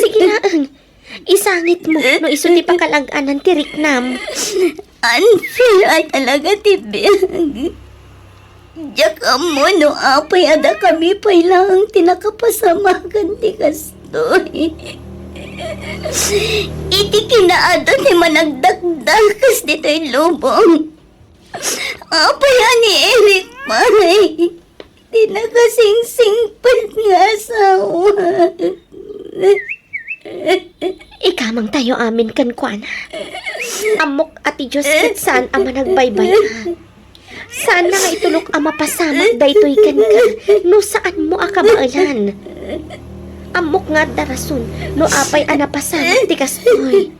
Sige laang. Isangit mo no iso ti pakalagaan ti riknam. Unfair ay talaga tibiyag. Diyak mo no apay ada kami pa'y lang tinakapasamagan ti kastoy. Iti kinaado ti managdagdagas dito'y lubong. Apay ani Eric Maray. Di nakasingsingpat nga asawa. Ikamang tayo amin kan kuana. Amok ati Diyos kat saan ama nagbaybay ka. Saan na nga itulok ama pasamak daytoy kan ka. No saan mo akabaalan. Amok nga darason no apay anapasamak ti kastoy.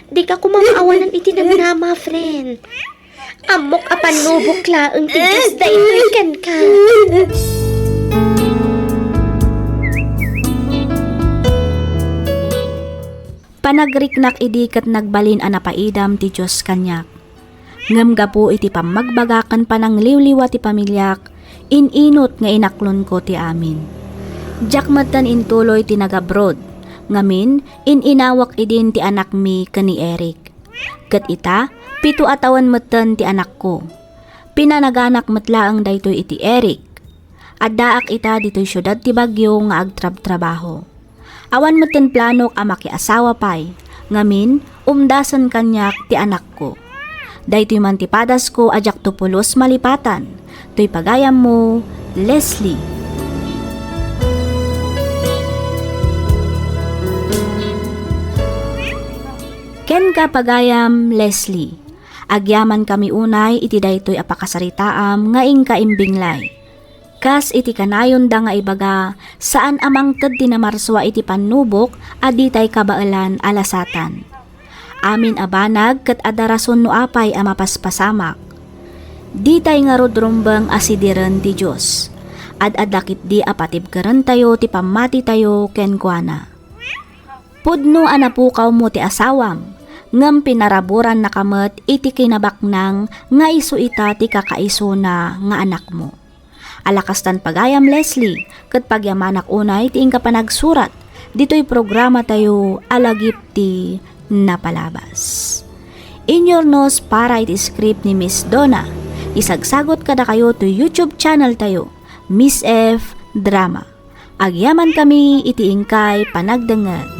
Di ka kumamaawanan iti namnama, friend. Amok apanubok laang ti Diyos daytoy kan ka. Panagriknak idi kat nagbalin anapaidam ti Diyos kanyak. Ngam gapo iti pamagbagakan panang liwliwa ti pamilyak, ininot nga inaklon ko ti amin. Jakmatan intuloy ti nagabrod, ngamin ininawak idin ti anak mi kani Eric. Kat ita, 7 atawan matan ti anak ko. Pinanaganak matlaang daytoy iti Eric. Addaak ita dito'y syudad ti Bagyo nga agtrab-trabaho. Awan matan planok a makiasawa pay, ngamin umdasan kanyak ti anak ko. Daytoy man ti padas ko ajak tupulos malipatan, to'y pagayam mo, Leslie. Ken ka pagayam, Leslie. Agyaman kami unay iti daytoy apakasaritaam nga ingka imbinglay. Kas iti kanayon da nga ibaga, saan amang ted tinamarswa iti panubok, aditay kabaalan alasatan. Amin abanag kat adarason no apay amapaspasamak. Ditay nga rodrumbang asidiren ti Diyos. Adadakit di apatibkaran tayo ti pamati tayo ken kuana. Pudno anapukaw mo ti asawam, ngam pinaraburan na kamet iti kinabaknang nga isu ita ti kakaiso na nga anak mo. Alakastan pagayam, Leslie, kat pagyamanak unay ti ingka panagsurat, dito'y programa tayo alagip ti napalabas. In your nose para iti script ni Miss Donna, isagsagot kada kayo to YouTube channel tayo, Miss F Drama. Agyaman kami iti ingkay panagdangan.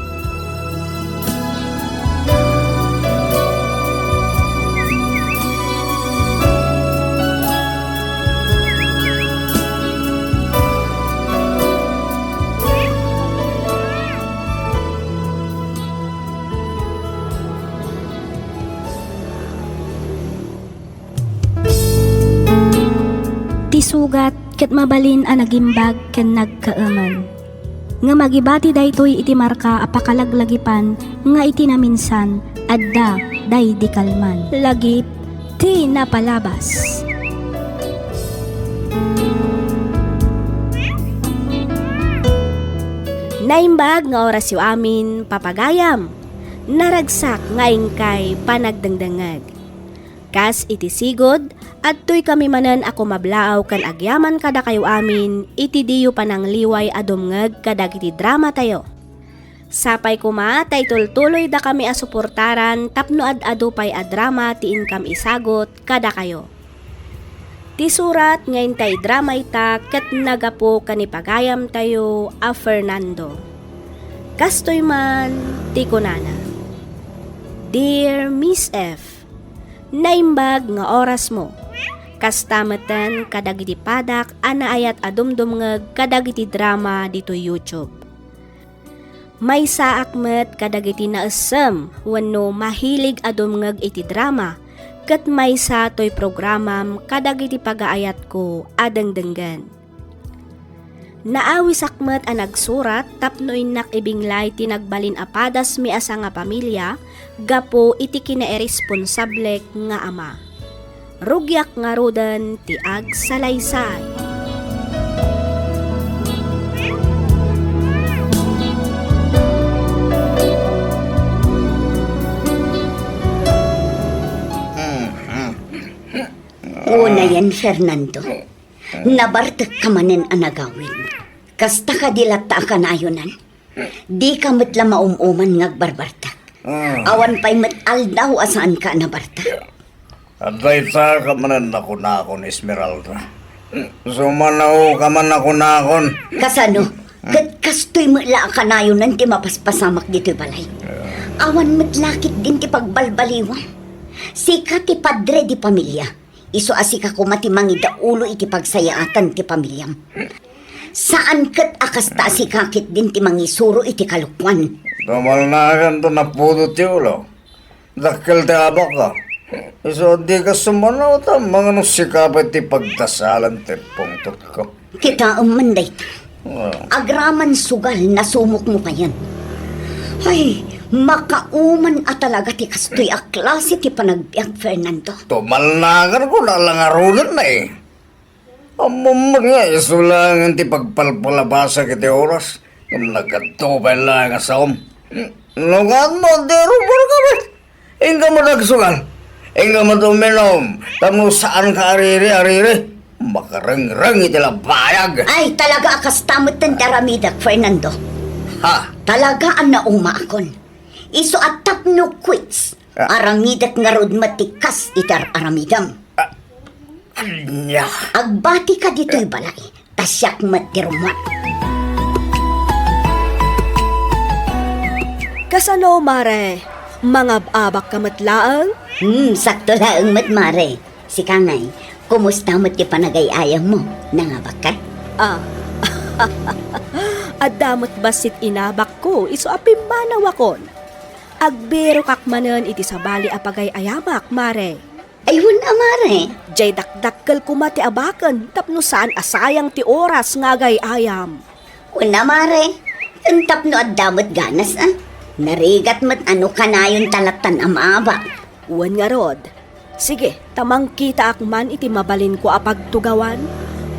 Sugat ket mabalin a nagimbag ken nagkaaman. Nga magibati daytoy iti marka apakalaglagipan nga iti naminsan adda day di kalman. Lagip ti napalabas. Naimbag nga oras yu amin papagayam. Naragsak nga ingkay panagdangdangag. Kas iti sigod, adtoy kami manen ako mablaaw kan agyaman kada kayo amin, iti diyo panangliway adumngeg kadagiti drama tayo. Sapay kuma, tay tultuloy da kami asuportaran tapno ad-ado pay a drama ti income isagot kada kayo. Ti surat ngayon tay drama ita ket nagapo kanipagayam tayo a Fernando. Kastoy man ti kunana. Dear Miss F, naimbag nga oras mo. Kastamatan kadagiti padak anaayat adumdumngeg kadagiti drama dito YouTube. May saakmet kadagiti naesem wenno mahilig adumngeg iti drama ket may sa toy programam kadagiti pagaayat ko adengdenggan. Naawi sakmet a nagsurat tapno innak ibinglay tinagbalin apadas mi asa nga pamilya gapo iti kinairesponsable nga ama. Rugyak nga rodan ti ag salaysay. Una yan, Fernando. Nabartek ka manen anagawin. Kasta ka dilata ka na ayunan. Di ka matla maumuman ngagbarbartak. Awan pa'y mataldaw asaan ka nabartak. At dayta ka manan ako na akon, Esmeralda. Sumanaw ka man ako na akon. Kasano? Kat kastoy matla ka na ayunan ti mapaspasamak dito'y balay. Awan matlakit din ti pagbalbaliwan. Sika ti padre di pamilya. Iso asika ko matimang ida ulo iti pagsayaatan ti pamilyam. Saan kat akas ta asikakit din ti mangisuro iti kalukwan. Tumal na kan to napudo ti ulo. Dakkel ti abak ka. Iso di ka sumanaw ta mga nusikapit ti pagdasalan ti pungtot ko. Kita manday ta. Agraman sugal na sumok mo pa yan. Ay, makauman at talaga ti kastoy a klase ti panagbiag, Fernando. Tumalnagan ko na lang arunan na eh. Amumag nga, isulangan ti pagpalpalabasa kiti oras. Kung nagkatubay lang asaom. Nugat mo, di rumor ka ba? Inga mo nagsugal. Inga mo tuminom. Tamo saan ka ariri-ariri. Makarang-rang iti bayag. Ay, talaga akas tamot ng daramidak, Fernando. Ha? Talaga ang nauma akon. Iso at tapno quits. Aramidat nga rod matikas itar aramidam. Anya. Agbati ka dito'y balay. Tasyak matirumot. Kasano mare, mga abak kamatlaang? Sakto laang matmare. Si Kangay, kumusta mo't ti panagay-ayang mo? Nangabak ka? Adamot basit inabak ko, iso apimanaw akon. Agbero kakmanan iti sabali apagay ayamak, mare. Ayun, amare. Jay dakdakkel kumati abakan, tapno saan asayang ti oras ngagay ayam. Una, mare. Tantap no at damot ganas, ah. Narigat mat ano ka na yung talatan amaba. Uwan nga rod. Sige, tamang kita akman iti mabalin ko apagtugawan.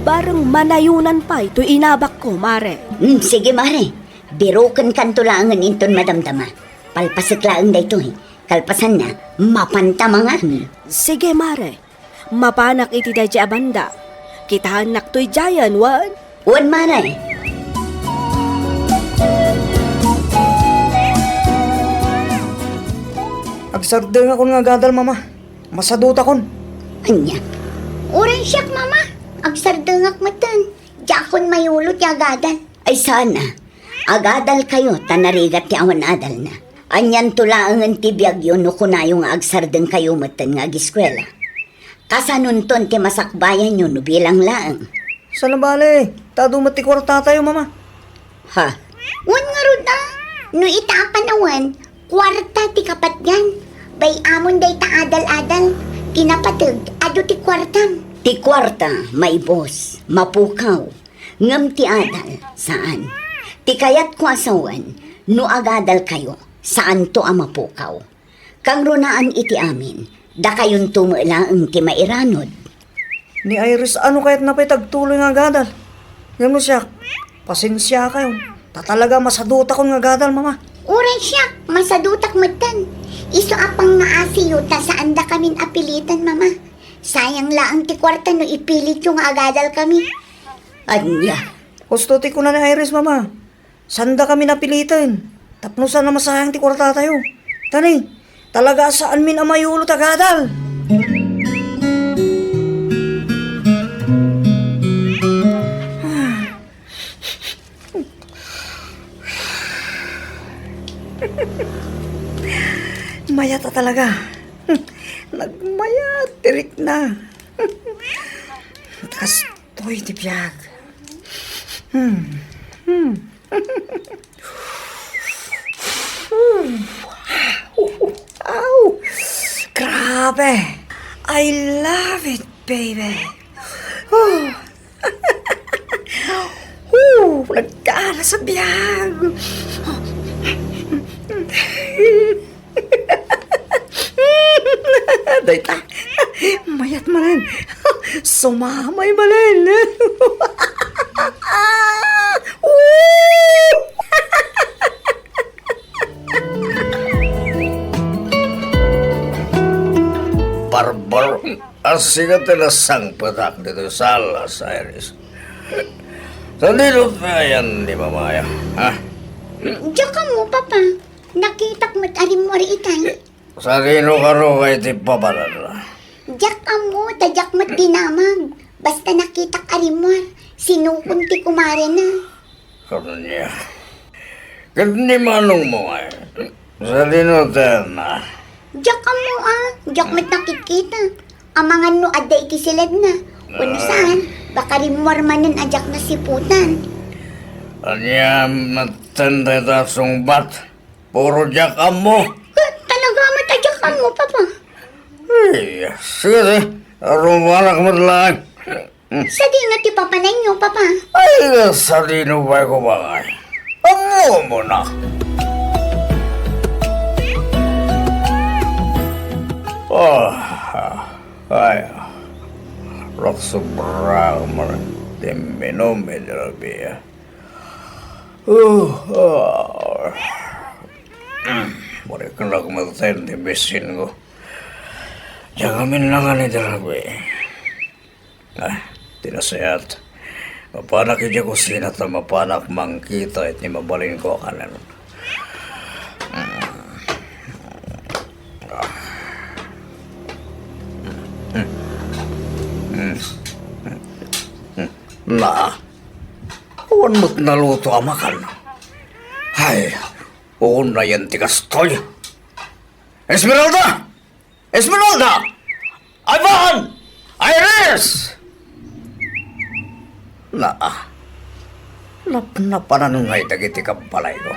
Barang manayunan pa ito inabak ko, mare. Sige, mare. Birukan kantulangan inton madamdama. Palpasik laang da ito, eh. Kalpasan na, mapantamangan. Sige, mare. Mapanak iti da dya banda. Kitahan naktoy jayan, wan? Uwan, mare. Agsardeng ako nga gadal, mama. Masaduta kon. Anya. Uran siyak, mama. Agsardengak matan. Jakon mayulot yagadal. Ay sana. Agadal kayo, tanarigat ti awan adal na. Anyan tulaangan ti biyag yun no kunayong agsardeng kayo matan nga giskwela. Kasanunton ti masakbayan yun no bilang laang. Sa nabali, tado mati kwarta tayo, mama. Ha? Wan nga ruda. No itapanawan, kwarta ti kapat yan. Bay amon day ta adal-adal. Kinapatag, ado ti kwartam. Ti kwarta, may boss, mapukaw. Ngam ti adal, saan? Ti kayat ko asawan, no agadal kayo, saan to ang mapukaw? Kang runaan iti amin, da kayon tumulaang ti mairanod. Ni Iris, ano kaya't napay tagtuloy nga gadal? Yan mo siya, pasensya kayo. Tatalaga masaduta ko nga gadal, mama. Uray siya, masadutak matan. Iso apang naasiyuta saan da kamin apilitan, mama. Sayang laang ti kwarta no ipilit yung agadal kami. Anya, gusto ti ko na ni Iris, mama. Sanda kami napilitan. Tapnusan na masayang ti kwarta tayo. Tani, talaga saan min amayulo tagadal? Mayata talaga. Nagmayat, tirik na. Takas to'y tipyag. Ow! Grabe! I love it, baby! Nagkaala sa biyag! Dayta, mayat manen. Sumamay manen. Barbar, asigat na sang patak dito sa Las Iris. Sandino na yan ni Mamaya, ha? Diyak ka mo, papa. Nakitak mo't arim mo itay. Sa kino-kano kay ti pabalala. Diyak ka mo, tadyak mo't dinamag. Basta nakitak arim mo, sinukon ti kumare na. Kanya. Kani manong mo ay. Sa dinotel na. Diyak ka mo diyak mo't nakikita. Amangan no aday ti silad na. Kung saan, baka rin warmanan adyak na siputan. Kanya matanda tasong bat. Puro jak mo. Talaga matadyak ka mo, papa. Ay, sige. Rumalak mo lang. Sa di na ti papanay niyo, papa. Ay, sa dino ba ko ba ay? Ang mo na. Ay, Roxobra, de mi nome de la vía. Boleh kena kematian di mesin ko. Jangan minangan ni dalabi. Tidak sehat. Mapanak ija ko sinat na mapanak mangkita at ni mabalin ko kanan. Na, awan mo't naluto amakan. Ay, una yan tikastoy. Esmeralda! Esmeralda! Ivan! Iris! Napananungay dagiti kampalay ko.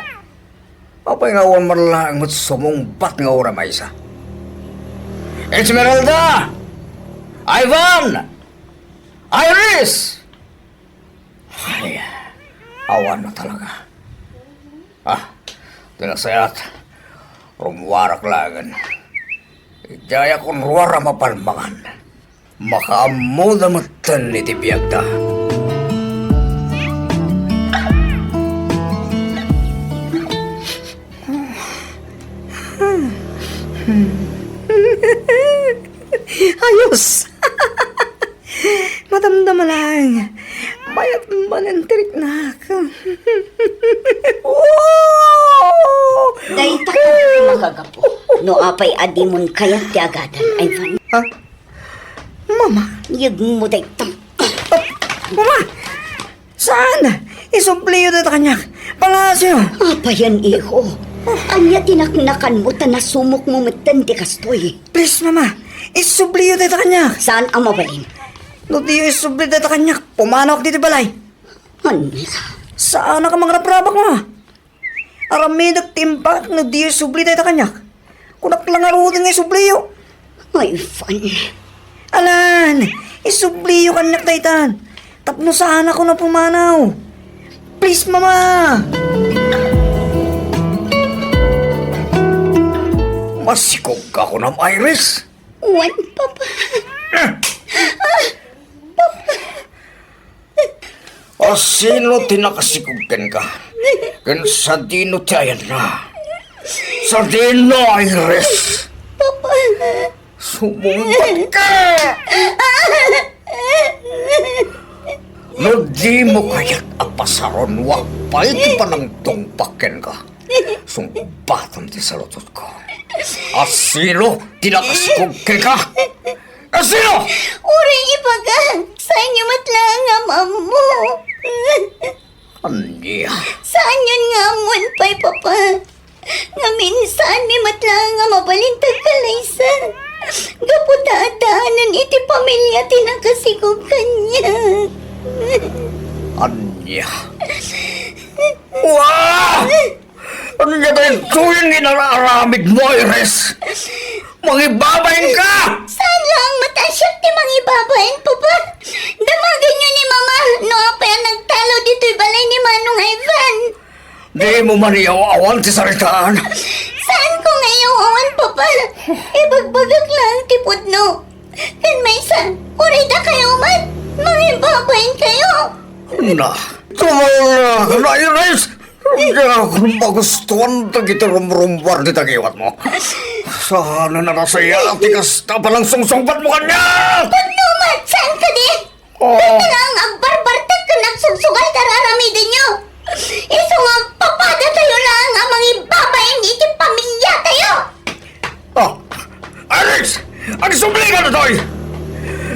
Apay nga awan marlaang mo't sumungbat nga ora maysa. Esmeralda! Ivan! Iris! Ay, awan na talaga. Tinasayat. Rumwarak lagan. Ijaya kon ruwara mapalmangan. Makaamuda matan ni tibiyagda. Ayos! Madamdama lang. Bayat manentirik na ako. Dahil ka magagapo. No apay adimon kayat ti agadan, Ivan. Ha? Mama? Yag mo day tam. Mama! Saan? Isumpliyo dito kanyak. Palasyo. Apayan, iho. Anya tinaknakan mo ta nasumok mo matan ti kastoy. Please, mama. Isumpliyo dito kanyak. Saan ang mabalin? No di isumpliyo dito kanyak. Pumanok dito balay. Anya? Saan ka mga raprabak mo? Aramidag timbak no di isumpliyo dito kanyak. Kunak lang arutin nga isumpliyo. Ay, fan. Alan, isumpliyo kanyak daytan. Tapno saan ako na pumanaw. Please, mama. Masikog ka ko ng Iris. Wan, papa. O sino tinakasikugkan ka? Kan sa dino tayan na. Sa Dino Iris! Sumumbat ka! No di mo kaya't apasaron wapay ti panang tungpaken ka. Sumbatan ti salutot ko. Asino tinakaskog ka? Asino? Uri ibagang, sa inyo matlang nga mamo. Anya? Saan yun nga amon pa'y papa? Nga minsan may matlang nga mabalintag kalaysa. Gapudadaanan iti pamilya tinakasigog kanya. Anya? Wow! Ano niya tayo tuwing inararamid mo, Iris? Mangibabayin ka! Saan lang matasyak ti mangibabayin, papa? Damagan nyo ni mama no apa yan nagtalo dito'y balay ni Manong Ivan. Di mo maniyaw-awan ti saritaan. Saan ko ngayon awan, papa? Ibagbagak lang ti pudno. Kan may isa, urida kayo man. Mangibabayin kayo. Na, tumala ka na, Iris! Hindi ako magustuhan tagiti rumrumbar di tagiwat mo. Sana na nasaya ti kasta palang sungsungbat mo kanya! Pudno man, saan ka di? Oh. Lang agbarbartag ka nagsugsugal kararamidin nyo. Iso nga, papada tayo lang ang mangibabayin iti pamilya tayo. Oh, Alex! Ang subli ka na to'y!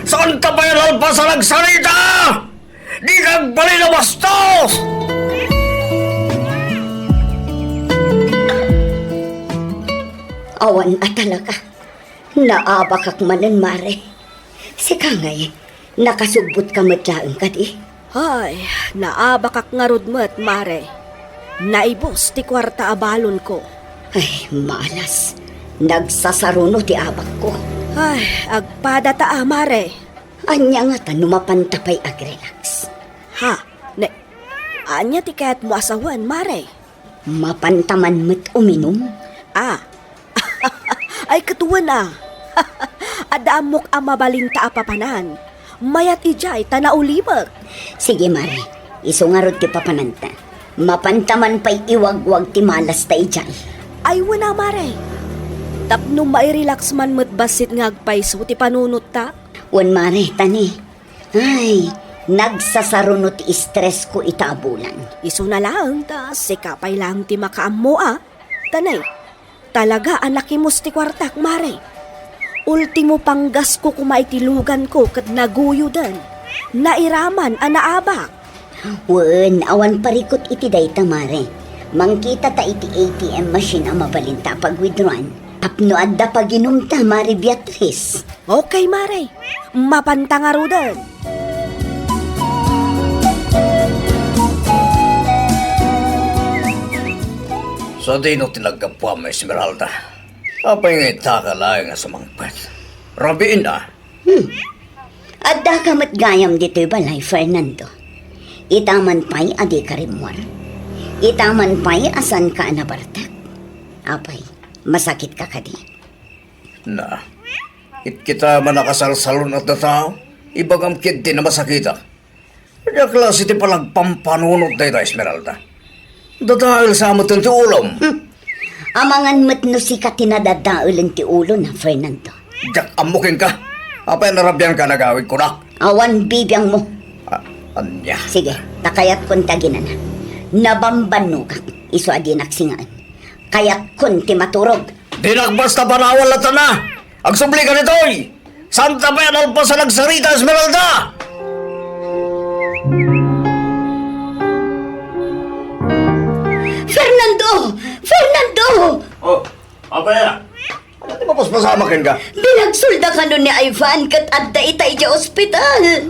Saan ka ba yung lalpa sa nagsalita? Di kang bali na bastos! Awan at talaga. Naabakak manan, mare. Si Kangay, nakasubbot ka matyaang ka di. Ay, naabakak nga rudmet, mare. Naibos ti kwarta abalon ko. Ay, malas. Nagsasaruno ti abak ko. Ay, agpada ta mare. Anya nga ta numapantapay agrelax. Ha, anya ti kaya't mo asawan, mare. Mapantaman mo't uminom. Ah, ay katuwa na. Adamok ang mabalinta apapanan. Mayat ijay tanaulimag. Sige, mare. Isungarod ti papananta. Mapantaman pa'y iwagwag ti malas ta ijay. Ay wana, mare. Tapno mairelax man mo't basit nga agpaiso ti panunot ta. Wan, mare, tani. Ay, nagsasarunot ti stress ko itabulan. Iso na lang, ta sikapay lang ti makaammo Tanay, talaga anakimos ti kwartak, mare. Ultimo panggas ko kumaitilugan ko kat naguyudan. Nairaman anaabak. Wan, awan parikot iti dayta, mare. Mangkita ta iti ATM machine ang mabalinta pag-withdrawn. Tapno adda pag-inom ta, Mari Beatrice. Okay, mare. Mapantangarudan. Sa di no tinagkapwa mo, Esmeralda. Apay nga itakalaay nga sumangpet. Rabiin na. Adda kamat gayam dito'y balay, Fernando. Itaman pa'y adi karimwar. Itaman pa'y asan ka anabartak. Apay, masakit ka kadi. Na, it kita manakasalsalon at tao, ibagam kid din na masakita. Kaya klase ti palang pampanunod na ito, Esmeralda. Dadahil sa amatan ti ulam. Amangan mo't no si ka tinadadaulan ti ulo na, Fernando. Diyak amukin ka. Apay narabyan ka nagawid ko na. Awan bibiyang mo. Anya. Sige, takayat kon taginan na. Nabambanugak, iso adi naksingaan. Kayat kon ti maturog. Di nagbasta banawal na na. Ang subli ka nito'y. Santa pa yan alpa sa nagsarita, Esmeralda. Fernando! Fernando! Oh, apa ya? Ano di mapaspasamakin ka? Binagsulda ka nun ni Ivan kat adda itay di ospital.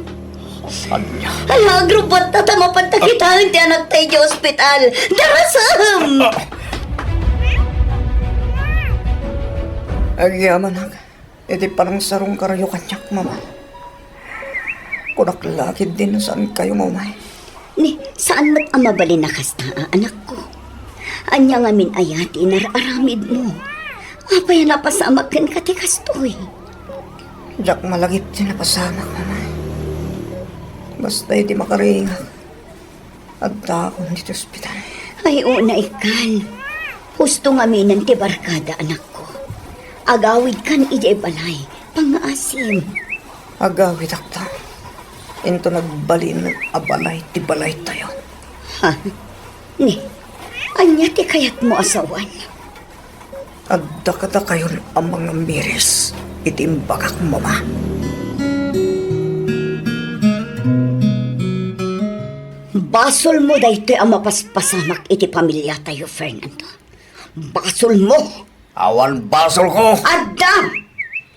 Anya. Ay, agrobot na tama pantakitaan ti anak tayo di ospital. Darasam! Agyaman hag. Iti parang sarong karayo kanyak, mama. Kunaklakid din saan kayo, mamay. Ni, saan mat ang mabali na kasta, anak ko? Anya nga min ayati nararamid mo. Apay napasamakin ka ti kastoy. Diyak malagip sinapasamak, mamay. Basta iti makaringa. Adda ako dito ospital. Ay, una ikan. Husto nga minan ti barkada, anak ko. Agawid kan ijay balay, pangaasim. Agawid akta. Into nagbalin ng abalay, ti balay tayo. Ha? Ni, anya ti kayat mo asawan? Adda kada kayon ang mga miris, itimbagak mama. Basol mo dayto ang mapaspasamak iti pamilya tayo, Fernando. Basol mo! Awan basol ko! Adam!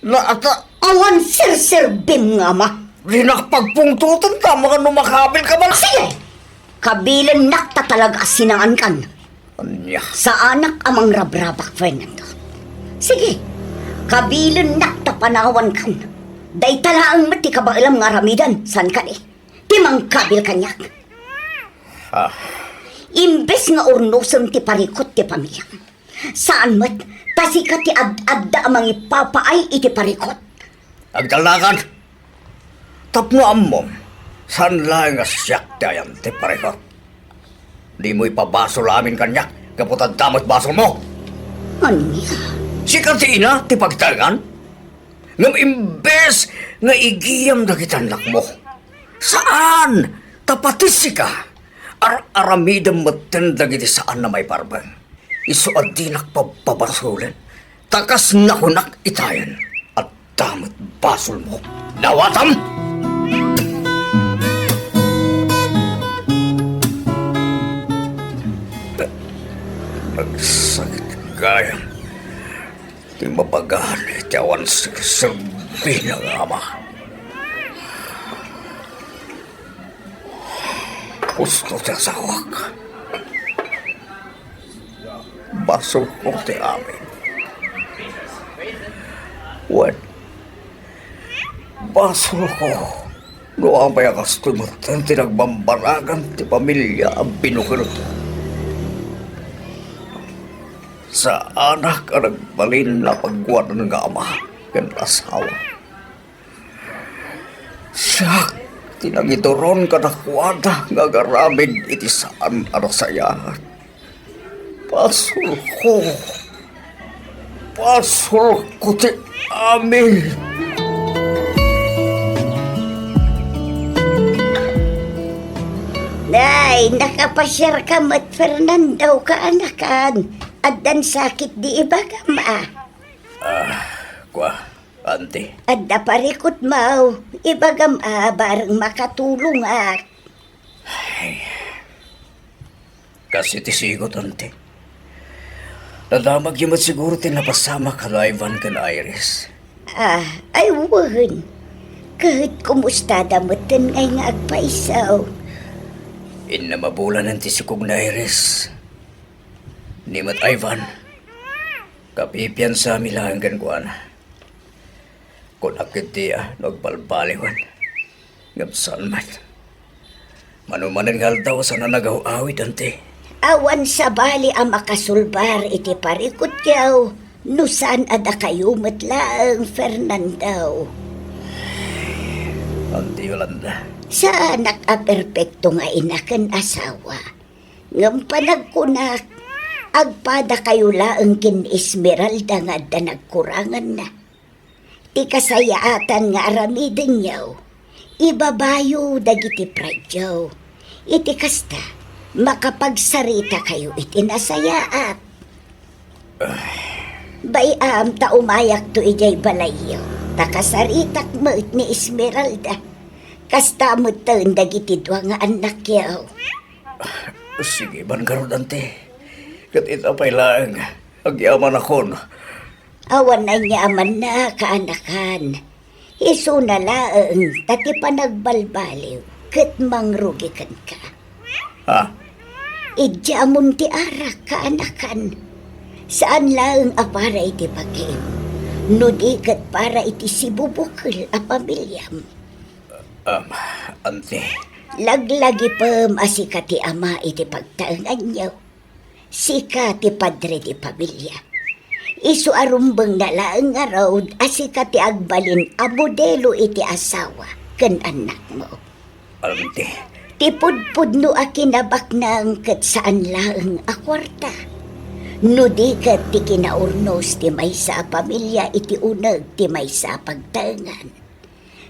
Na ata, Awan sir-sirbim nga ma! rinakpagpungtutan ka, mga numakabil ka man. Sige! Kabilan nakta talaga sinangan kan. Anya, Sa anak amang rabrabak, Fernando. Sige! Kabilan nakta panawan kan. Day talaang mati ka ba ilam nga ramidan? San ka ni? Timang kabil kanyak. Imbes nga urnusan ti parikot ti pamilya. Saan mat, tasika ti ad-adda amang ipapaay iti parikot. agdalagan. Tapno amom, saan lang nga siyak tayan ti pareho. Di mo ipabasol amin kanyak, kaputad damot basol mo. Anya? Sikat ti ina, ti pagtangan. Ngam imbes nga igiyam na kitanak mo. Saan? Tapatis ka. Aramidam matin dagiti saan na may parbang. Isuad dinak pababasulan. Takas nakunak itayan. At damot basol mo. Nawatam! Nagsakit kaya. Di mapagahan itawan sirbi ng ama. Gusto ti asawak. Basol ko ti amin. Wan. Basol ko. Noong may akastumatan ti nagbambaragan ti pamilya ang binukirot. Sa anak ang nagbalin na pagwanan ng ama ng asawa. Siya, tinagituron ka na kuwada nga garamid iti saan arasayahan. Pasol ko ti amin. Day, nakapasyar ka mat Fernando ka anakan. At dan sakit di ibagam Kwa, ante. At daparikot mau, ibagam bareng makatulong Kasi tisigot, ante. Nadamag yung siguro tinapasama ka na Ivan kan Iris. Ay wuhan. Kahit kumusta damutin ngay nga agpaisaw. Inamabulan ng tisikog na Iris. Nimat Ivan. Kapipian sa milanggan ko ana. Kung akit diya, nagbalbaliwan. Ngapsan mat. Manumanan ngal daw sa nanagaw-awit, ante. Awan sa bali ang makasulbar iti parikot yaw. Nusan ada kayo matlaang Fernando. Ante Yolanda. Sa anak a perpekto nga inakan asawa. Ngam panagkunak, agpada kayo laang kin Esmeralda nga da nagkurangan na. Ti kasayaatan nga aramidin yaw, ibabayo dagiti pradyaw. Iti kasta, makapagsarita kayo iti nasayaat. Bayam ta umayak to ijay balayo, takasaritak mo ni Esmeralda. Kasta mo taon dagiti dua nga anak yaw. Sige, bangarod, ante. Kat itapay lang. Agyaman ako. Awan na nyaman na kaanakan. Isu na laang tati pa nagbalbaliw. Kat mangrugikan ka. Ha? Idyamon ti arak kaanakan. Saan laang apara iti pagim. Nudikat para iti sibubukil a pamilyam. Ante. Laglagi pam asika ti ama iti pagtaangan niyo. Sika ti padre ti pamilya. Isu arumbang na laang araw asika ti agbalin a modelo iti asawa kan anak mo. Ante. Ti pudpud no a kinabak nang kat saan laang a kwarta. No di kat ti kinaurnos ti may sa pamilya iti uneg ti may sa pagtangan.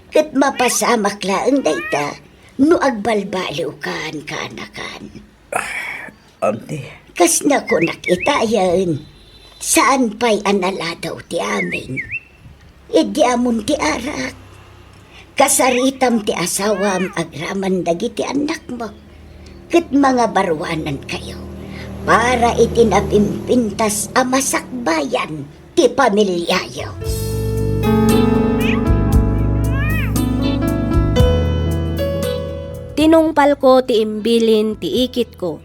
Kat mapasamak laeng dayta no agbalbaliw kan kanakan. Auntie, Kas na ko nakitayan, saan pa'y anala daw ti amin? Idi amon ti arak. Kasaritam ti asawam agraman dagiti anak mo. Kat mga barwanan kayo, para itinapimpintas amasakbayan ti pamilyayo. Tinungpal ko ti imbilin ti ikit ko.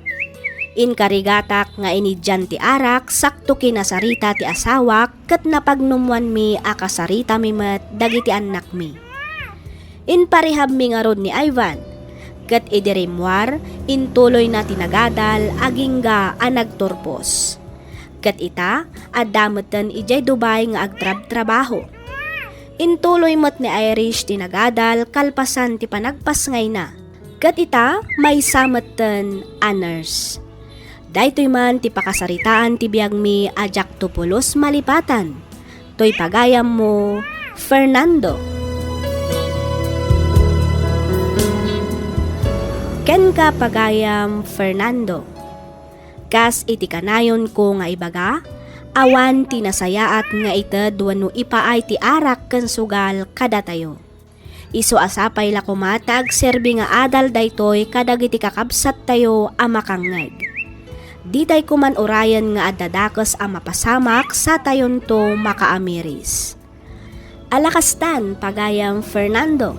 Inkarigatak nga inidyan ti arak sakto kinasarita ti asawak ket napagnumwan mi akasarita mi met dagiti anak mi. Inparihab mi nga rod ni Ivan ket idirimwar intuloy na tinagadal agingga a nagturpos. Ket ita addametten ijay Dubai nga agtrab-trabaho. Intuloy met ni Irish tinagadal kalpasan ti panagpasngay na. Ket ita may sametten a nurse. Daytoy man ti pakasaritaan ti biag mi ajak tupulos malipatan. Toy pagayam mo, Fernando. Ken ka pagayam, Fernando. Kas iti kanayon ko nga ibaga, awan ti nasayaat nga ited wano ipaay ti arak ken sugal kada tayo. Isu asapay la kumatag serbi nga adal daytoy kadagiti kakabsat tayo a makangeg. Ditay kuman orayan nga adadakes a mapasamak sa tayon to makaamiris. Alakastan pagayam Fernando,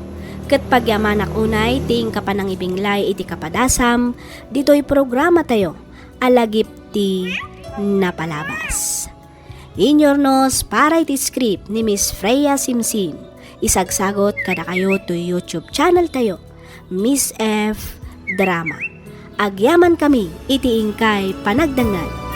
ket pagyamanak unay ting kapanangibinglay iti kapadasam, ditoy programa tayo, alagip ti napalabas. Inyornos para iti script ni Miss Freya Simsim, isagsagot kada kayo to YouTube channel tayo, Miss F Drama. Agyaman kami iti ingkay panagdangan.